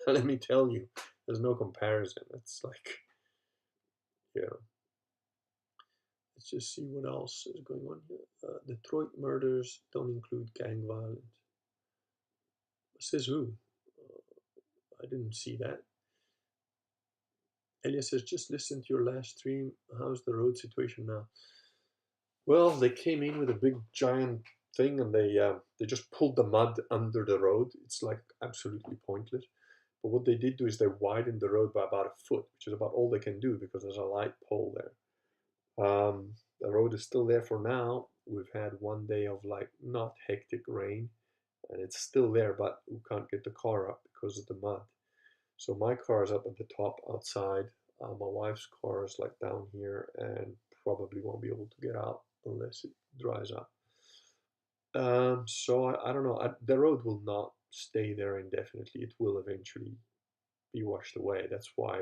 Let me tell you, there's no comparison. It's like, yeah. Let's just see what else is going on here. Detroit murders don't include gang violence. Says who? I didn't see that. Elias says, just listen to your last stream. How's the road situation now? Well, they came in with a big giant thing, and they just pulled the mud under the road. It's like absolutely pointless. But what they did do is they widened the road by about a foot, which is about all they can do because there's a light pole there. The road is still there for now. We've had one day of like not hectic rain, and it's still there, but we can't get the car up because of the mud. So my car is up at the top outside. My wife's car is like down here and probably won't be able to get out unless it dries up. So I don't know. The road will not stay there indefinitely. It will eventually be washed away. That's why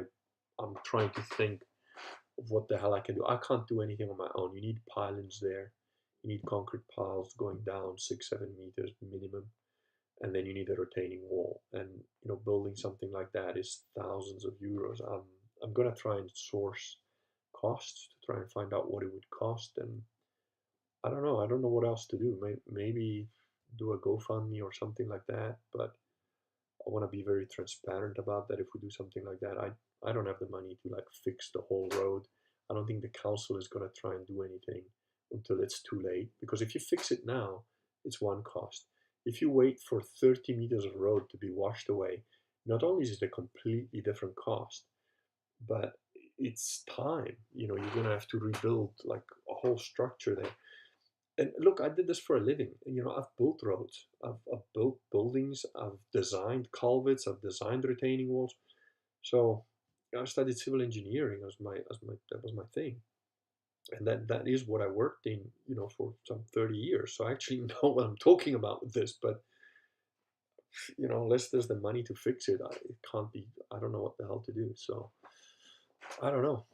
I'm trying to think of what the hell I can do. I can't do anything on my own. You need pylons there. You need concrete piles going down 6-7 meters minimum, and then you need a retaining wall. And building something like that is thousands of euros. I'm gonna try and source costs to try and find out what it would cost, and I don't know. I don't know what else to do. Maybe do a GoFundMe or something like that. But I want to be very transparent about that. If we do something like that, I don't have the money to like fix the whole road. I don't think the council is gonna try and do anything until it's too late. Because if you fix it now, it's one cost. If you wait for 30 meters of road to be washed away, not only is it a completely different cost, but it's time. You're gonna have to rebuild like a whole structure there. And look, I did this for a living. I've built roads, I've built buildings, I've designed culverts, I've designed retaining walls. So I studied civil engineering that was my thing, and that is what I worked in, for some 30 years. So I actually know what I'm talking about with this. But unless there's the money to fix it, it can't be. I don't know what the hell to do. So I don't know.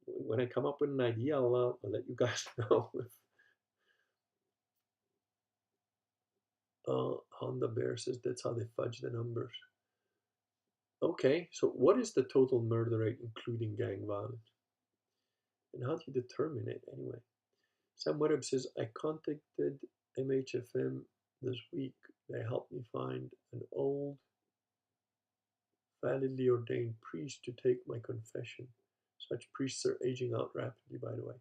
When I come up with an idea, I'll let you guys know. Honda Bear says that's how they fudge the numbers. Okay, so what is the total murder rate including gang violence? And how do you determine it anyway? Sam Webb says, I contacted MHFM this week. They helped me find an old, validly ordained priest to take my confession. Such priests are aging out rapidly, by the way.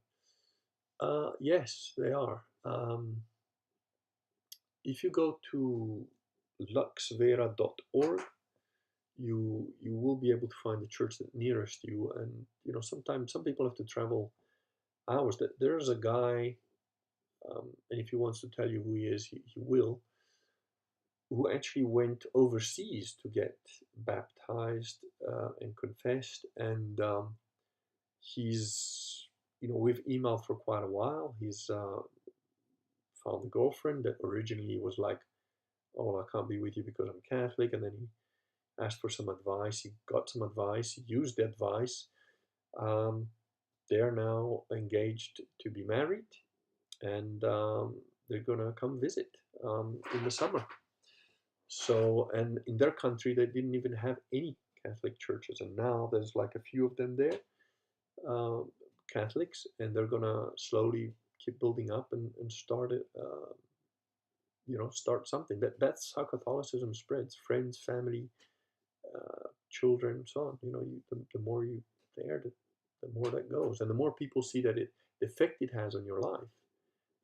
Yes, they are. If you go to luxvera.org, you will be able to find the church that nearest you. And sometimes some people have to travel hours. That there's a guy, and if he wants to tell you who he is, he will, who actually went overseas to get baptized and confessed. And he's, we've emailed for quite a while. He's found a girlfriend that originally was like, oh, well, I can't be with you because I'm Catholic. And then he asked for some advice. He got some advice. He used the advice. Um, they're now engaged to be married, and they're gonna come visit in the summer. So, and in their country, they didn't even have any Catholic churches, and now there's like a few of them there, um, Catholics, and they're gonna slowly keep building up and start it. Start something. That's how Catholicism spreads. Friends, family, children, so on. The more you there, the more that goes, and the more people see that the effect it has on your life,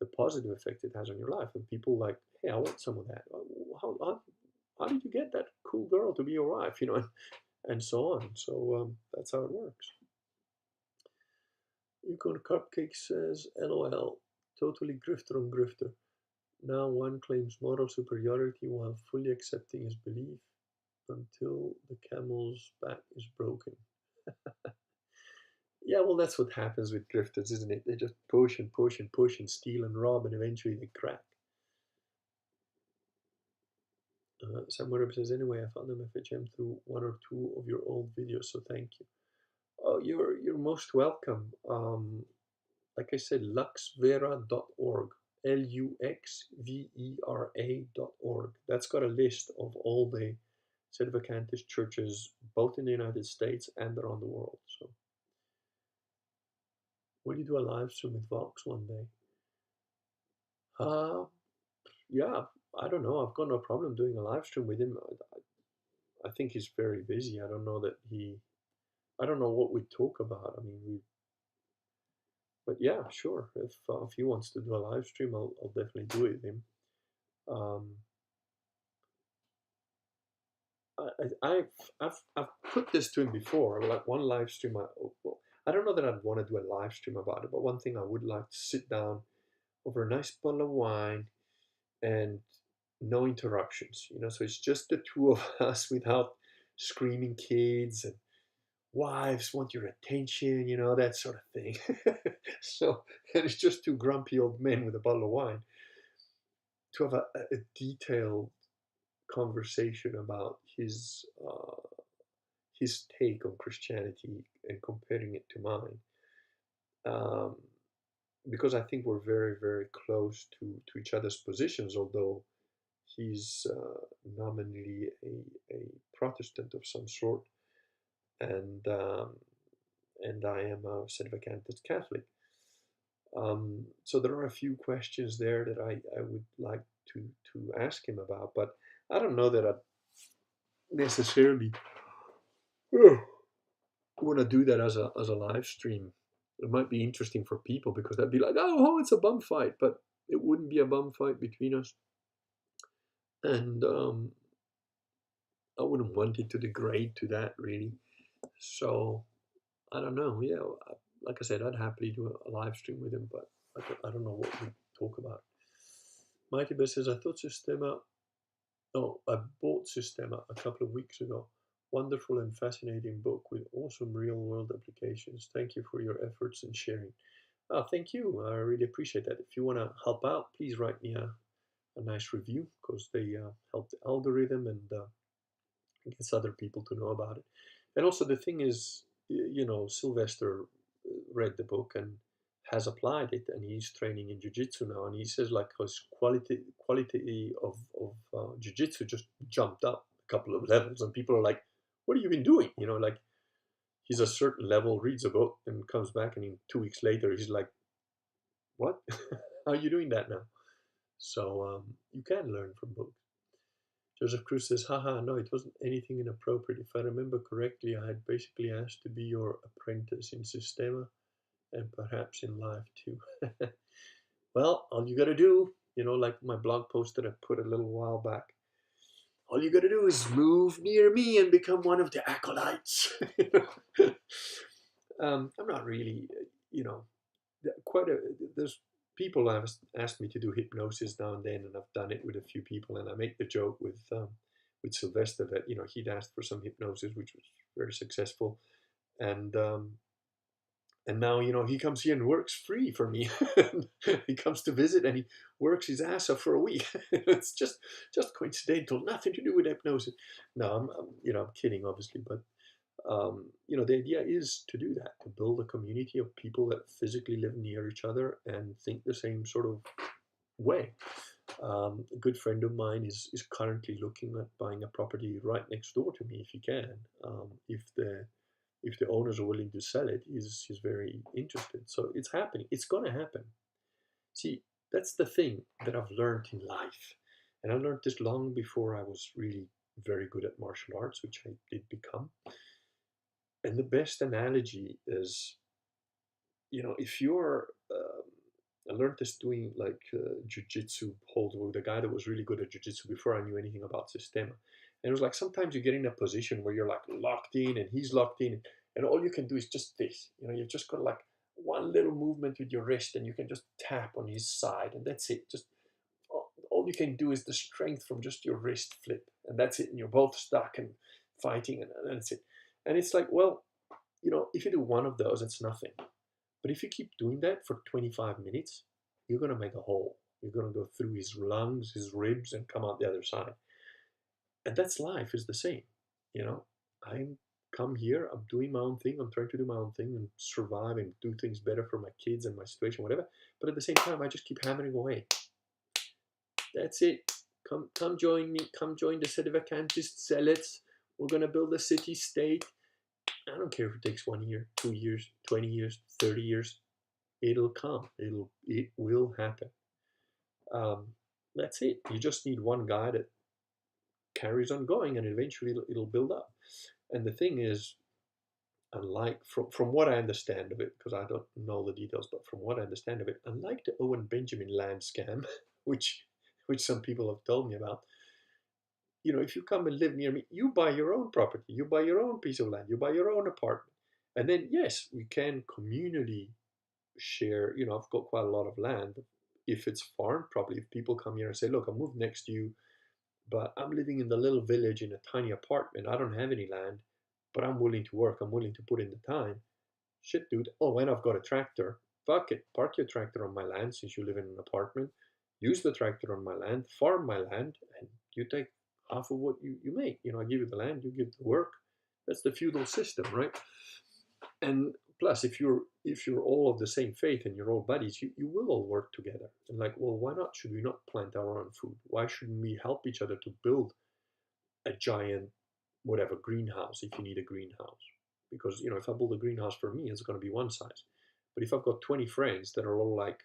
the positive effect it has on your life, and people like, hey, I want some of that. How did you get that cool girl to be your wife? And so on. So that's how it works. Yukon Cupcake says, LOL, totally grifter on grifter. Now one claims moral superiority while fully accepting his belief until the camel's back is broken. Yeah, well, that's what happens with grifters, isn't it? They just push and push and push and steal and rob, and eventually they crack. Sam Webber says, anyway, I found MFHM through one or two of your old videos, so thank you. Oh, you're most welcome. Like I said, luxvera.org, luxvera.org. That's got a list of all the Sedevacantist churches, both in the United States and around the world. So, will you do a live stream with Vox one day? Yeah, I don't know. I've got no problem doing a live stream with him. I think he's very busy. I don't know that I don't know what we talk about. I mean, but yeah, sure. If he wants to do a live stream, I'll definitely do it with him. Um, I've put this to him before. Like one live stream, well, I don't know that I'd want to do a live stream about it, but one thing I would like to sit down over a nice bottle of wine and no interruptions. So it's just the two of us without screaming kids and wives want your attention, that sort of thing. So, and it's just two grumpy old men with a bottle of wine to have a detailed conversation about his take on Christianity and comparing it to mine. Um, because I think we're very, very close to each other's positions, although he's nominally a Protestant of some sort, and I am a Sedevacantist Catholic. So there are a few questions there that I would like to ask him about, but I don't know that I necessarily want to do that as a live stream. It might be interesting for people because they'd be like, oh, it's a bum fight, but it wouldn't be a bum fight between us, and I wouldn't want it to degrade to that really. So I don't know. Yeah, like I said, I'd happily do a live stream with him, but I don't know what we talk about. Mighty Bear says, I thought Systema. Oh, I bought Systema a couple of weeks ago. Wonderful and fascinating book with awesome real world applications. Thank you for your efforts and sharing. Oh, thank you. I really appreciate that. If you want to help out, please write me a nice review because they help the algorithm and gets other people to know about it. And also, the thing is, Sylvester read the book and has applied it, and he's training in jiu-jitsu now, and he says like his quality of jiu-jitsu just jumped up a couple of levels, and people are like, what have you been doing? Like he's a certain level, reads a book, and comes back, and in 2 weeks later he's like, what? How are you doing that now? So you can learn from books. Joseph Cruz says, haha, no, it wasn't anything inappropriate. If I remember correctly, I had basically asked to be your apprentice in Sistema and perhaps in life too. Well, all you gotta do, like my blog post that I put a little while back, all you gotta do is move near me and become one of the acolytes. I'm not really, you know, there's people have asked me to do hypnosis now and then, and I've done it with a few people, and I make the joke with Sylvester that he'd asked for some hypnosis, which was very successful, and now he comes here and works free for me. He comes to visit and he works his ass off for a week. It's just coincidental, nothing to do with hypnosis. No, I'm kidding, obviously, but the idea is to do that, to build a community of people that physically live near each other and think the same sort of way. A good friend of mine is currently looking at buying a property right next door to me if he can. If the owners are willing to sell it, he's very interested. So it's happening. It's going to happen. See, that's the thing that I've learned in life. And I learned this long before I was really very good at martial arts, which I did become. And the best analogy is, if you're, I learned this doing like jujitsu holds with the guy that was really good at jujitsu before I knew anything about Sistema. And it was like sometimes you get in a position where you're like locked in and he's locked in, and all you can do is just this. You've just got like one little movement with your wrist and you can just tap on his side, and that's it. Just all you can do is the strength from just your wrist flip, and that's it. And you're both stuck and fighting, and that's it. And it's like, well, if you do one of those, it's nothing. But if you keep doing that for 25 minutes, you're going to make a hole. You're going to go through his lungs, his ribs, and come out the other side. And that's life is the same. I'm come here, I'm doing my own thing, I'm trying to do my own thing and survive and do things better for my kids and my situation, whatever. But at the same time, I just keep hammering away. That's it. Come join me. Come join the Sedevacantist zealots. We're going to build a city-state. I don't care if it takes 1 year, 2 years, 20 years, 30 years. It'll come. It will happen. That's it. You just need one guy that carries on going, and eventually it'll build up. And the thing is, unlike from what I understand of it, because I don't know the details, but from what I understand of it, unlike the Owen Benjamin land scam, which some people have told me about, if you come and live near me, you buy your own property, you buy your own piece of land, you buy your own apartment. And then, yes, we can communally share. I've got quite a lot of land. But if it's farmed properly, if people come here and say, look, I moved next to you, but I'm living in the little village in a tiny apartment. I don't have any land, but I'm willing to work. I'm willing to put in the time. Shit, dude. Oh, and I've got a tractor. Fuck it. Park your tractor on my land since you live in an apartment. Use the tractor on my land, farm my land, and you take half of what you make. I give you the land, you give the work. That's the feudal system, right? And plus, if you're all of the same faith and you're all buddies, you will all work together. And like, well, why not? Should we not plant our own food? Why shouldn't we help each other to build a giant, whatever, greenhouse if you need a greenhouse? Because if I build a greenhouse for me, it's going to be one size. But if I've got 20 friends that are all like,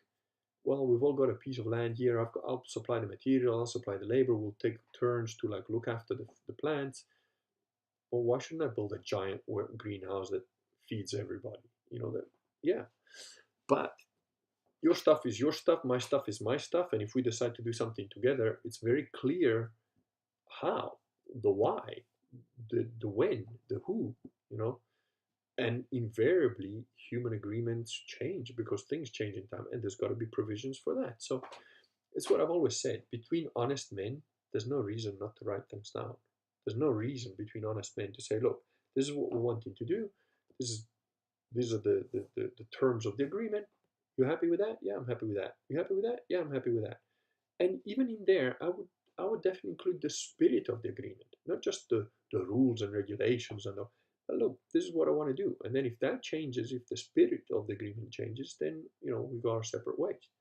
well, we've all got a piece of land here. I'll supply the material. I'll supply the labor. We'll take turns to like look after the plants. Well, why shouldn't I build a giant greenhouse that feeds everybody? Yeah. But your stuff is your stuff. My stuff is my stuff. And if we decide to do something together, it's very clear how, the why, the when, the who. And invariably human agreements change because things change in time, and there's got to be provisions for that. So it's what I've always said: between honest men, there's no reason not to write things down. There's no reason between honest men to say, look, this is what we're wanting to do. These are the terms of the agreement. You happy with that? Yeah, I'm happy with that. You happy with that? Yeah, I'm happy with that. And even in there, I would definitely include the spirit of the agreement, not just the rules and regulations and look, this is what I want to do. And then if that changes, if the spirit of the agreement changes, then we go our separate ways.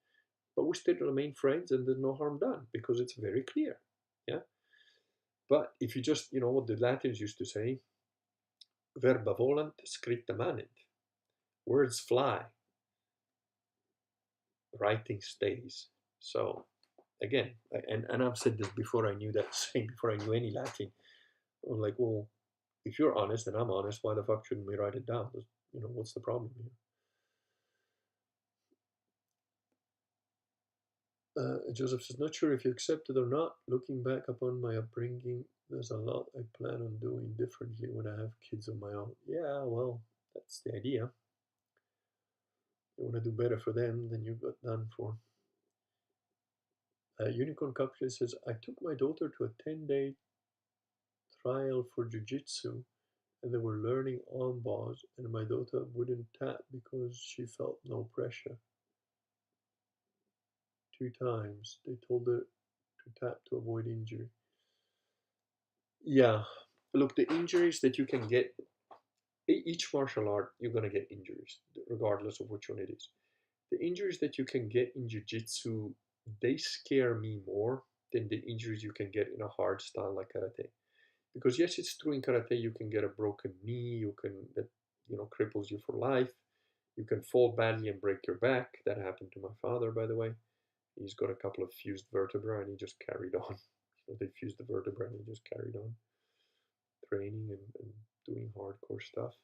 But we still remain friends, and there's no harm done because it's very clear. Yeah. But if you just, what the Latins used to say, verba volant, scripta manent. Words fly, writing stays. So again, and I've said this before I knew that saying, before I knew any Latin. I'm like, well, if you're honest and I'm honest, why the fuck shouldn't we write it down? You know, what's the problem here? Joseph says, not sure if you accept it or not. Looking back upon my upbringing, there's a lot I plan on doing differently when I have kids of my own. Yeah, well, that's the idea. You want to do better for them than you got done for. Unicorn Cupcake says, I took my daughter to a 10-day trial for jiu-jitsu and they were learning arm bars and my daughter wouldn't tap because she felt no pressure. 2 times they told her to tap to avoid injury. Yeah, look, the injuries that you can get, each martial art, you're going to get injuries, regardless of which one it is. The injuries that you can get in jiu-jitsu, they scare me more than the injuries you can get in a hard style like karate. Because yes, it's true in karate you can get a broken knee, that cripples you for life. You can fall badly and break your back. That happened to my father, by the way. He's got a couple of fused vertebrae and he just carried on. They fused the vertebrae and he just carried on training and doing hardcore stuff.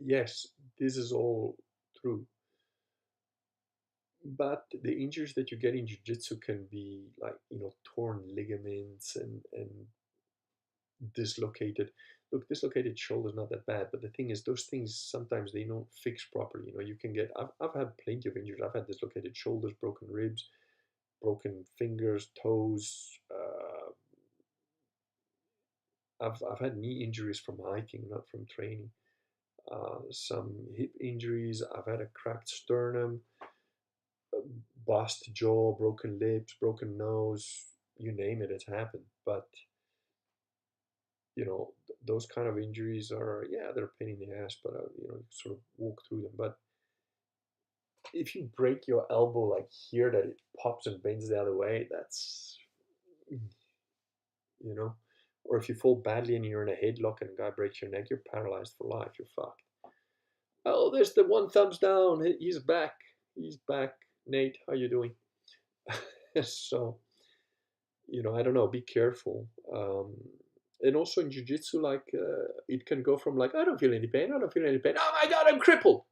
Yes, this is all true. But the injuries that you get in jiu-jitsu can be like, torn ligaments and dislocated. Look, dislocated shoulder is not that bad, but the thing is, those things sometimes they don't fix properly. You can get. I've had plenty of injuries. I've had dislocated shoulders, broken ribs, broken fingers, toes. I've had knee injuries from hiking, not from training. Some hip injuries. I've had a cracked sternum, bust jaw, broken lips, broken nose. You name it, it's happened. But those kind of injuries are, yeah, they're a pain in the ass, but you sort of walk through them. But if you break your elbow like here, that it pops and bends the other way, that's you know or if you fall badly and you're in a headlock and a guy breaks your neck, you're paralyzed for life, you're fucked. Oh, there's the one thumbs down. He's back. Nate, how you doing? So I don't know, be careful. And also in jiu-jitsu, like it can go from like, I don't feel any pain, I don't feel any pain, oh my god, I'm crippled,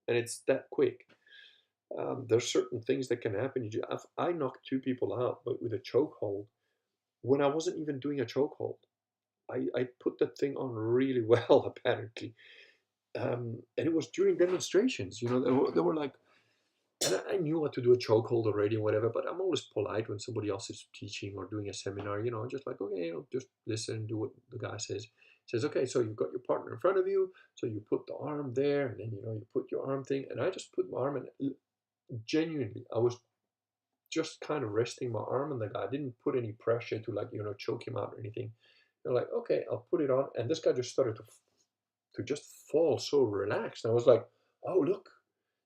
and it's that quick. There's certain things that can happen. I knocked 2 people out, but with a chokehold, when I wasn't even doing a chokehold. I put that thing on really well, apparently. And it was during demonstrations. They were like, and I knew how to do a chokehold already and whatever, but I'm always polite when somebody else is teaching or doing a seminar, just like, okay, just listen, do what the guy says. He says, okay, so you've got your partner in front of you, so you put the arm there, and then, you put your arm thing, and I just put my arm, and genuinely, I was just kind of resting my arm on the guy. I didn't put any pressure to, like, choke him out or anything. They're like, okay, I'll put it on, and this guy just started to just fall so relaxed. And I was like, oh, look.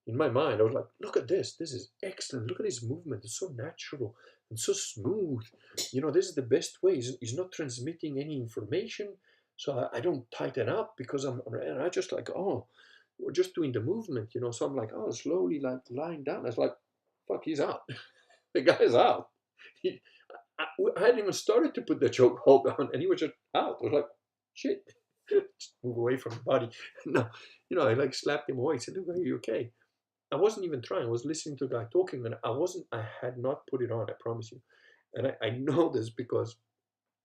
In my mind, I was like, look at this. This is excellent. Look at his movement. It's so natural and so smooth. This is the best way. He's not transmitting any information. So I don't tighten up because and I just like, oh, we're just doing the movement. So I'm like, oh, slowly like lying down. I was like, fuck, he's out. The guy's out. He, I hadn't even started to put the chokehold on and he was just out. I was like, shit. Just move away from the body. No, I like slapped him away. I said, look, are you okay? I wasn't even trying. I was listening to the guy talking, and I had not put it on, I promise you. And I know this because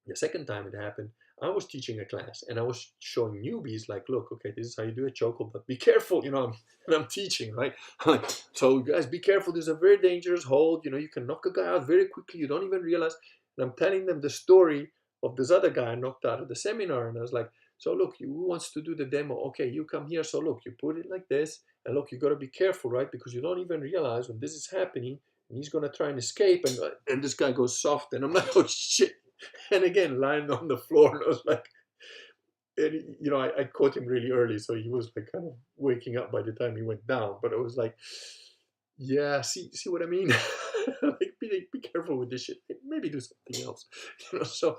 the second time it happened, I was teaching a class and I was showing newbies, like, look, okay, this is how you do a chokehold, but be careful, I'm teaching, right? Like, so guys, be careful. This is a very dangerous hold. You can knock a guy out very quickly. You don't even realize. And I'm telling them the story of this other guy I knocked out at the seminar. And I was like, so look, who wants to do the demo? Okay, you come here. So look, you put it like this. And look, you got to be careful, right? Because you don't even realize when this is happening and he's going to try and escape. And this guy goes soft. And I'm like, oh, shit. And again, lying on the floor. And I was like, and, I caught him really early. So he was like kind of waking up by the time he went down. But I was like, yeah, see what I mean? Like, be careful with this shit. Maybe do something else. So,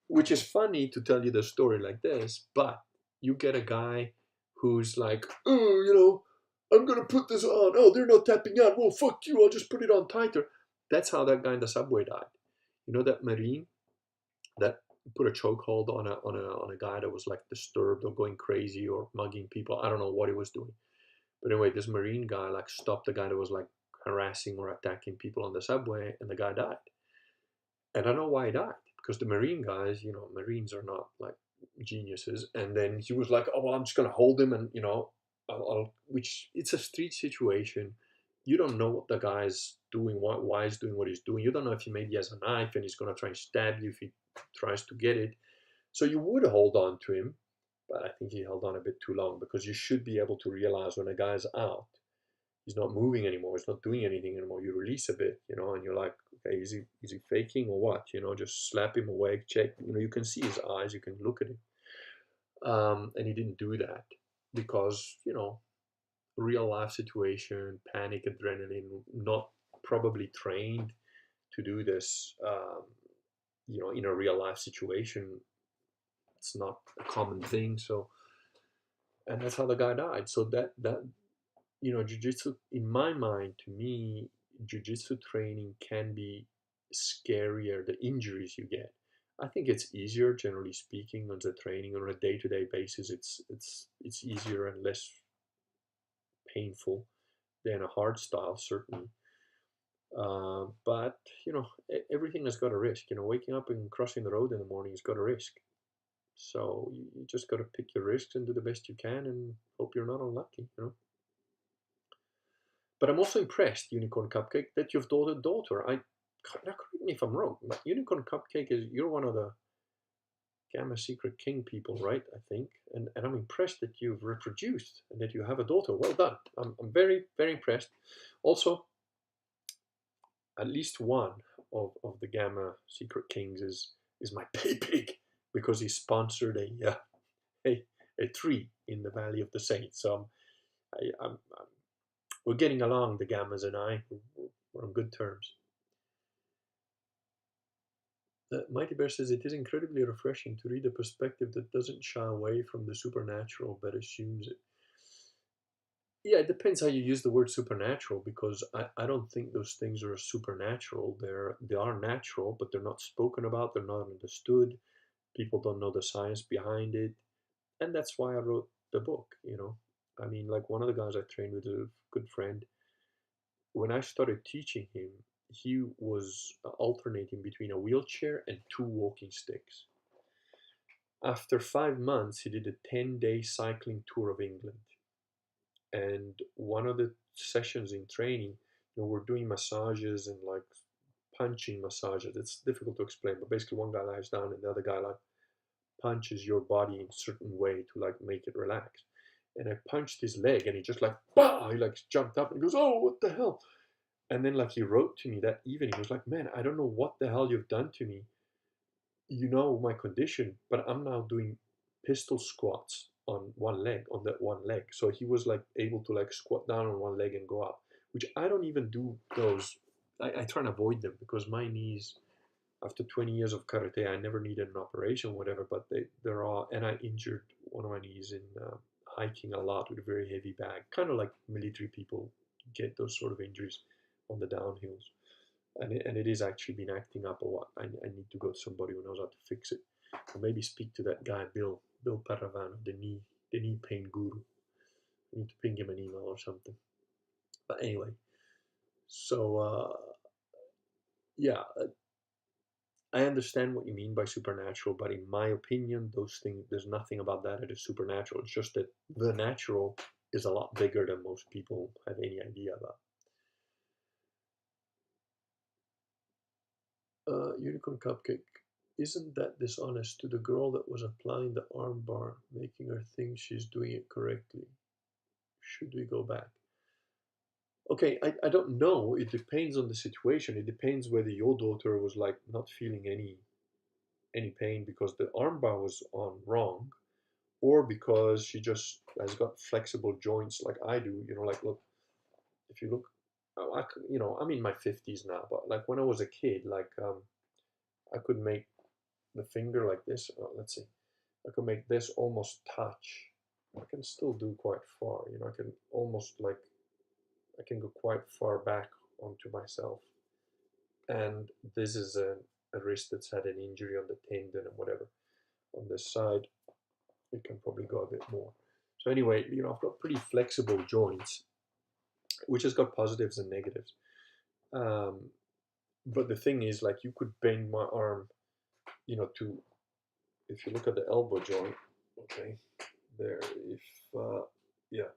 which is funny to tell you the story like this, but you get a guy who's like, oh, I'm gonna put this on. Oh, they're not tapping out. Well, fuck you. I'll just put it on tighter. That's how that guy in the subway died. You know that Marine that put a chokehold on a guy that was like disturbed or going crazy or mugging people. I don't know what he was doing. But anyway, this Marine guy like stopped the guy that was like harassing or attacking people on the subway, and the guy died. And I know why he died, because the Marine guys, Marines are not like geniuses. And then he was like, "Oh well, I'm just gonna hold him, and which it's a street situation. You don't know what the guy's doing, why he's doing what he's doing. You don't know if he maybe has a knife and he's gonna try and stab you if he tries to get it. So you would hold on to him, but I think he held on a bit too long, because you should be able to realize when a guy's out, he's not moving anymore, he's not doing anything anymore. You release a bit, and you're like, okay, is he faking or what? Just slap him awake, check. You can see his eyes, you can look at him. And he didn't do that because real life situation, panic, adrenaline, not probably trained to do this. In a real life situation, it's not a common thing. So, and that's how the guy died. So that jiu-jitsu, in my mind, to me, jiu-jitsu training can be scarier, the injuries you get. I think it's easier, generally speaking, on the training on a day-to-day basis. It's easier and less painful than a hard style, certainly. But everything has got a risk. Waking up and crossing the road in the morning has got a risk. So you just got to pick your risks and do the best you can and hope you're not unlucky. But I'm also impressed, Unicorn Cupcake, that you've told a daughter. Now correct me if I'm wrong, but Unicorn Cupcake you're one of the Gamma Secret King people, right? I think, and I'm impressed that you've reproduced and that you have a daughter. Well done. I'm very very impressed. Also, at least one of the Gamma Secret Kings is my pay pig, because he sponsored a tree in the Valley of the Saints. So I'm we're getting along, the Gammas and I. We're on good terms. Mighty Bear says it is incredibly refreshing to read a perspective that doesn't shy away from the supernatural but assumes it. Yeah, it depends how you use the word supernatural, because I don't think those things are supernatural. They are natural, but they're not spoken about, they're not understood. People don't know the science behind it. And that's why I wrote the book. I mean, like one of the guys I trained with, a good friend, when I started teaching him, he was alternating between a wheelchair and two walking sticks. After 5 months, he did a 10-day cycling tour of England. And one of the sessions in training, we're doing massages and like punching massages. It's difficult to explain, but basically one guy lies down and the other guy like punches your body in a certain way to like make it relax. And I punched his leg and he just like, bah! He like jumped up and goes, oh, what the hell? And then like he wrote to me that evening. He was like, man, I don't know what the hell you've done to me. You know my condition, but I'm now doing pistol squats on one leg, on that one leg. So he was like able to like squat down on one leg and go up, which I don't even do those. I try and avoid them because my knees, after 20 years of karate, I never needed an operation, whatever, but they're all, and I injured one of my knees in hiking a lot with a very heavy bag, kind of like military people get those sort of injuries on the downhills. And it is actually been acting up a lot. I need to go to somebody who knows how to fix it, or maybe speak to that guy Bill Paravano, the knee pain guru. I need to ping him an email or something. But anyway, so yeah, I understand what you mean by supernatural, but in my opinion, those things, there's nothing about that is supernatural. It's just that the natural is a lot bigger than most people have any idea about. Unicorn Cupcake, isn't that dishonest to the girl that was applying the armbar, making her think she's doing it correctly? Should we go back? Okay, I don't know. It depends on the situation. It depends whether your daughter was like not feeling any pain because the armbar was on wrong, or because she just has got flexible joints like I do. Like look, if you look, I'm in my 50s now, but like when I was a kid, like I could make the finger like this. Let's see, I could make this almost touch I can still do quite far. You know, I can almost like, I can go quite far back onto myself. And this is a wrist that's had an injury on the tendon and whatever. On this side, it can probably go a bit more. So anyway, you know, I've got pretty flexible joints, which has got positives and negatives. Um, but the thing is, like, you could bend my arm, you know, to, if you look at the elbow joint, okay, there, if, yeah,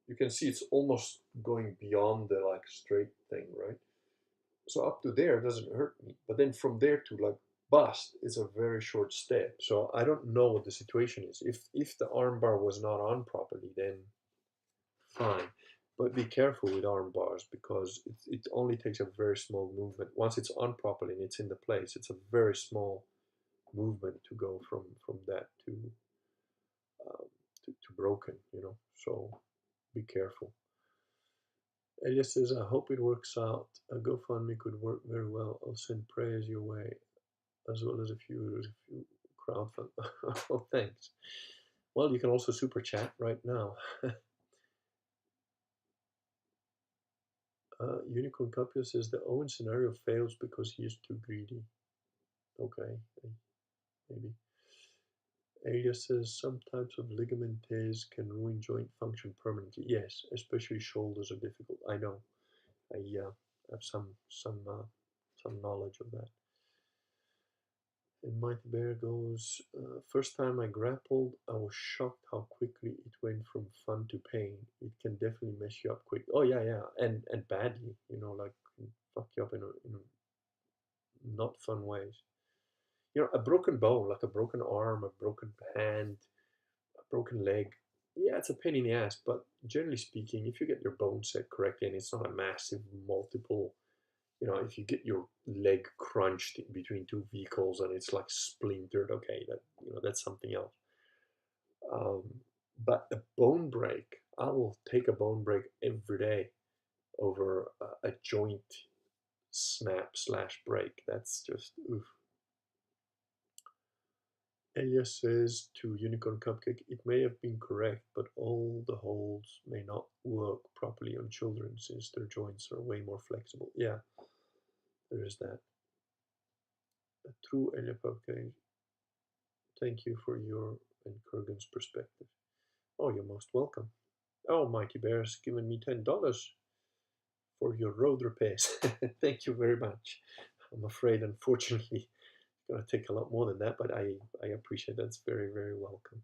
you can see it's almost going beyond the like straight thing, right? So up to there doesn't hurt me, but then from there to like bust is a very short step. So I don't know what the situation is. If the arm bar was not on properly, then fine. But be careful with arm bars because it only takes a very small movement. Once it's on properly and it's in the place, it's a very small movement to go from that um, to broken. You know, so be careful. Elias says, I hope it works out. A GoFundMe could work very well. I'll send prayers your way, as well as a few crowdfund. Oh, thanks. Well, you can also super chat right now. Unicorn Capio says the Owen scenario fails because he is too greedy. Okay, maybe. Elias says some types of ligament tears can ruin joint function permanently. Yes, especially shoulders are difficult. I know. I have some knowledge of that. And Mighty Bear goes, first time I grappled, I was shocked how quickly it went from fun to pain. It can definitely mess you up quick. Oh yeah, yeah, and badly, you know, like fuck you up in not fun ways. You know, a broken bone, like a broken arm, a broken hand, a broken leg. Yeah, it's a pain in the ass, but generally speaking, if you get your bone set correctly and it's not a massive multiple, you know, if you get your leg crunched between two vehicles and it's like splintered, okay, that, you know, that's something else. Um, but a bone break, I will take a bone break every day over a joint snap slash break. That's just oof. Elias says to Unicorn Cupcake, it may have been correct, but all the holds may not work properly on children since their joints are way more flexible. Yeah, there is that. A true Elias Cupcake. Thank you for your and Kurgan's perspective. Oh, you're most welcome. Oh, Mighty Bear's given me $10 for your road repairs. Thank you very much. I'm afraid, unfortunately, it's going to take a lot more than that, but I appreciate that. It's very, very welcome.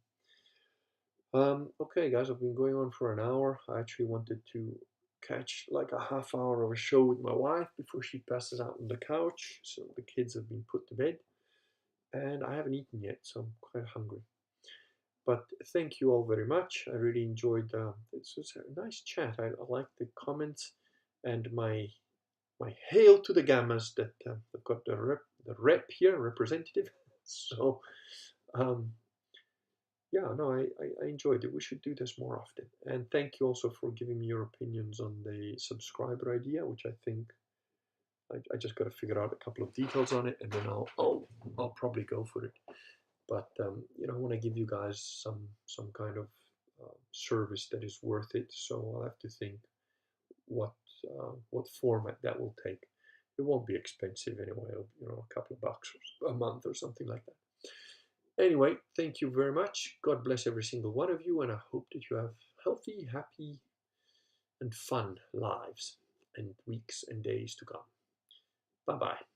Okay, guys, I've been going on for an hour. I actually wanted to catch like a half hour of a show with my wife before she passes out on the couch. So the kids have been put to bed, and I haven't eaten yet, so I'm quite hungry. But thank you all very much. I really enjoyed. This was a nice chat. I like the comments and my hail to the gammas that I've got the rep here, representative. So um, yeah, no, I enjoyed it. We should do this more often. And thank you also for giving me your opinions on the subscriber idea, which I think I just got to figure out a couple of details on it, and then I'll probably go for it. But you know, I want to give you guys some kind of service that is worth it. So I'll have to think what format that will take. It won't be expensive anyway. You know, a couple of bucks a month or something like that. Anyway, thank you very much. God bless every single one of you, and I hope that you have healthy, happy, and fun lives and weeks and days to come. Bye bye.